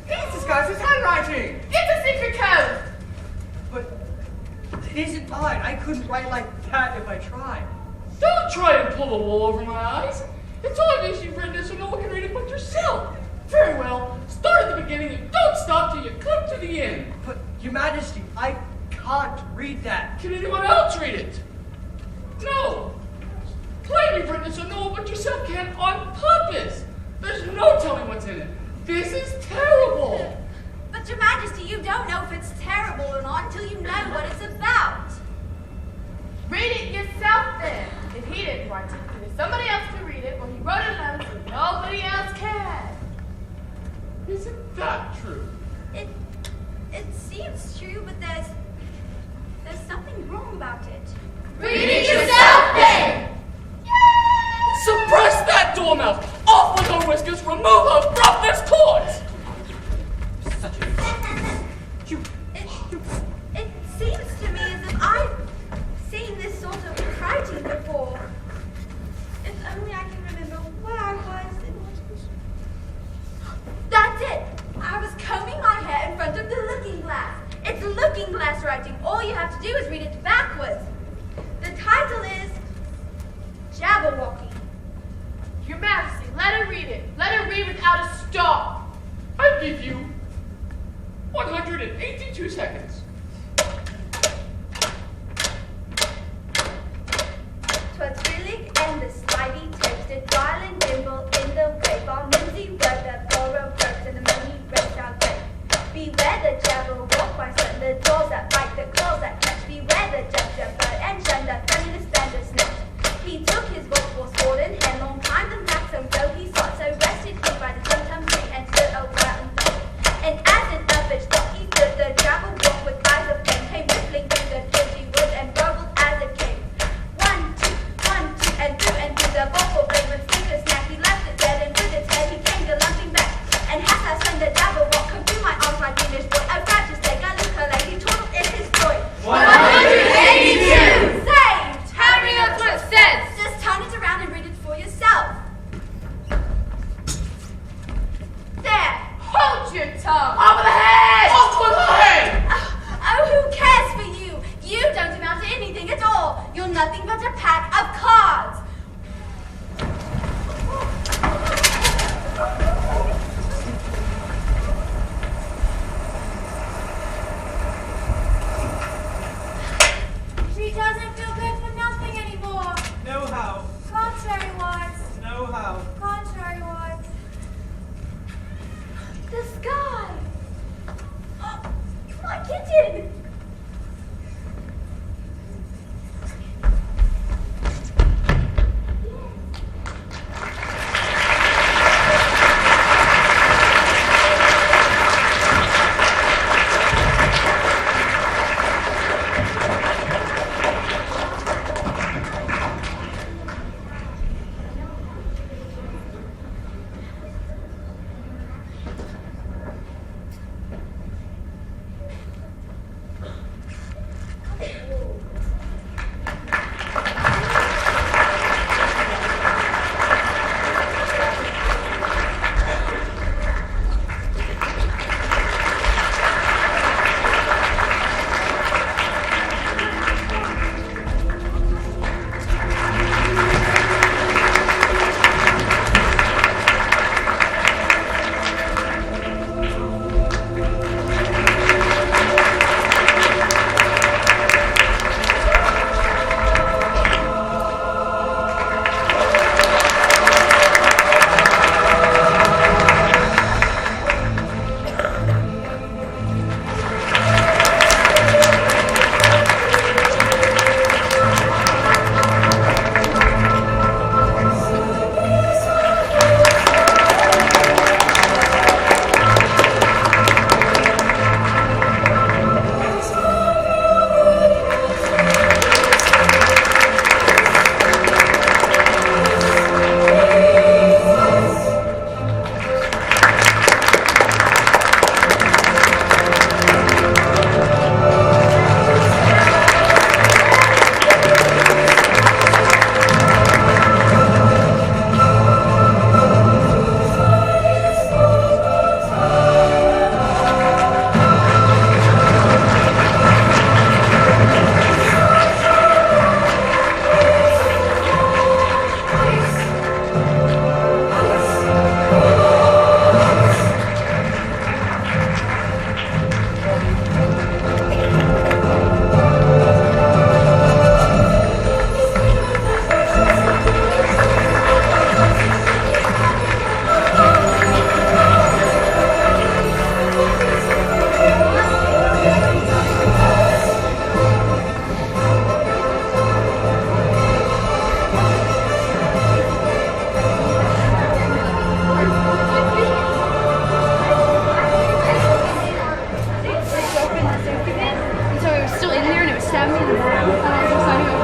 He's disguised his handwriting. It's a secret code. But it isn't mine. I couldn't write like that if I tried. Don't try and pull the wool over my eyes. It's obvious you've written it so no one can read it but yourself. Very well. Start at the beginning and don't stop till you come to the end. But, Your Majesty, I can't read that. Can anyone else read it? No. Claim you've written it so no one but yourself can on purpose. There's no telling what's in it. This is terrible. But, Your Majesty, you don't know if it's terrible or not until you know what it's about. Read it yourself then. If he didn't write it, there's somebody else to read it, or he wrote it alone so nobody else can. Isn't that true? Read it yourself, then! Suppress that dormouse! Off with her whiskers! Remove her from this court! It seems to me as if I've seen this sort of writing before. If only I can remember where I was and That's it! I was combing my hair in front of the looking glass. It's looking glass writing. All you have to do is read it backwards. The title is Jabberwocky. Your Majesty, let her read it. Let her read without a stop. I give you 182 seconds. 'Twas Willig and the slimy toasted, while and dimble in the way, while Mimsy wrote the borrow birds and the money raced our way. Beware the Jabberwock by sun, the jaws that bite, the claws that catch. Beware the bird and shun the feminist bender snatch. He took his walk for sword and headlong, climbed the maxim, though he sought, so rested he by the tum-tum tree and stood over and thought. And as an elfish thought he stood, the Jabberwock with eyes of flame came whistling through the flinty wood and burbled as a king. 1, 2, 1, 2, and through the vocal blade with sticker snack. He left it dead, and with its head he came galumphing back. And hast thou seen the Jabberwock come through my arms, my beamish boy? I grabbed his leg, I looked her leg, he chortled in his joy. 182! Saved! Harry, that's what it says.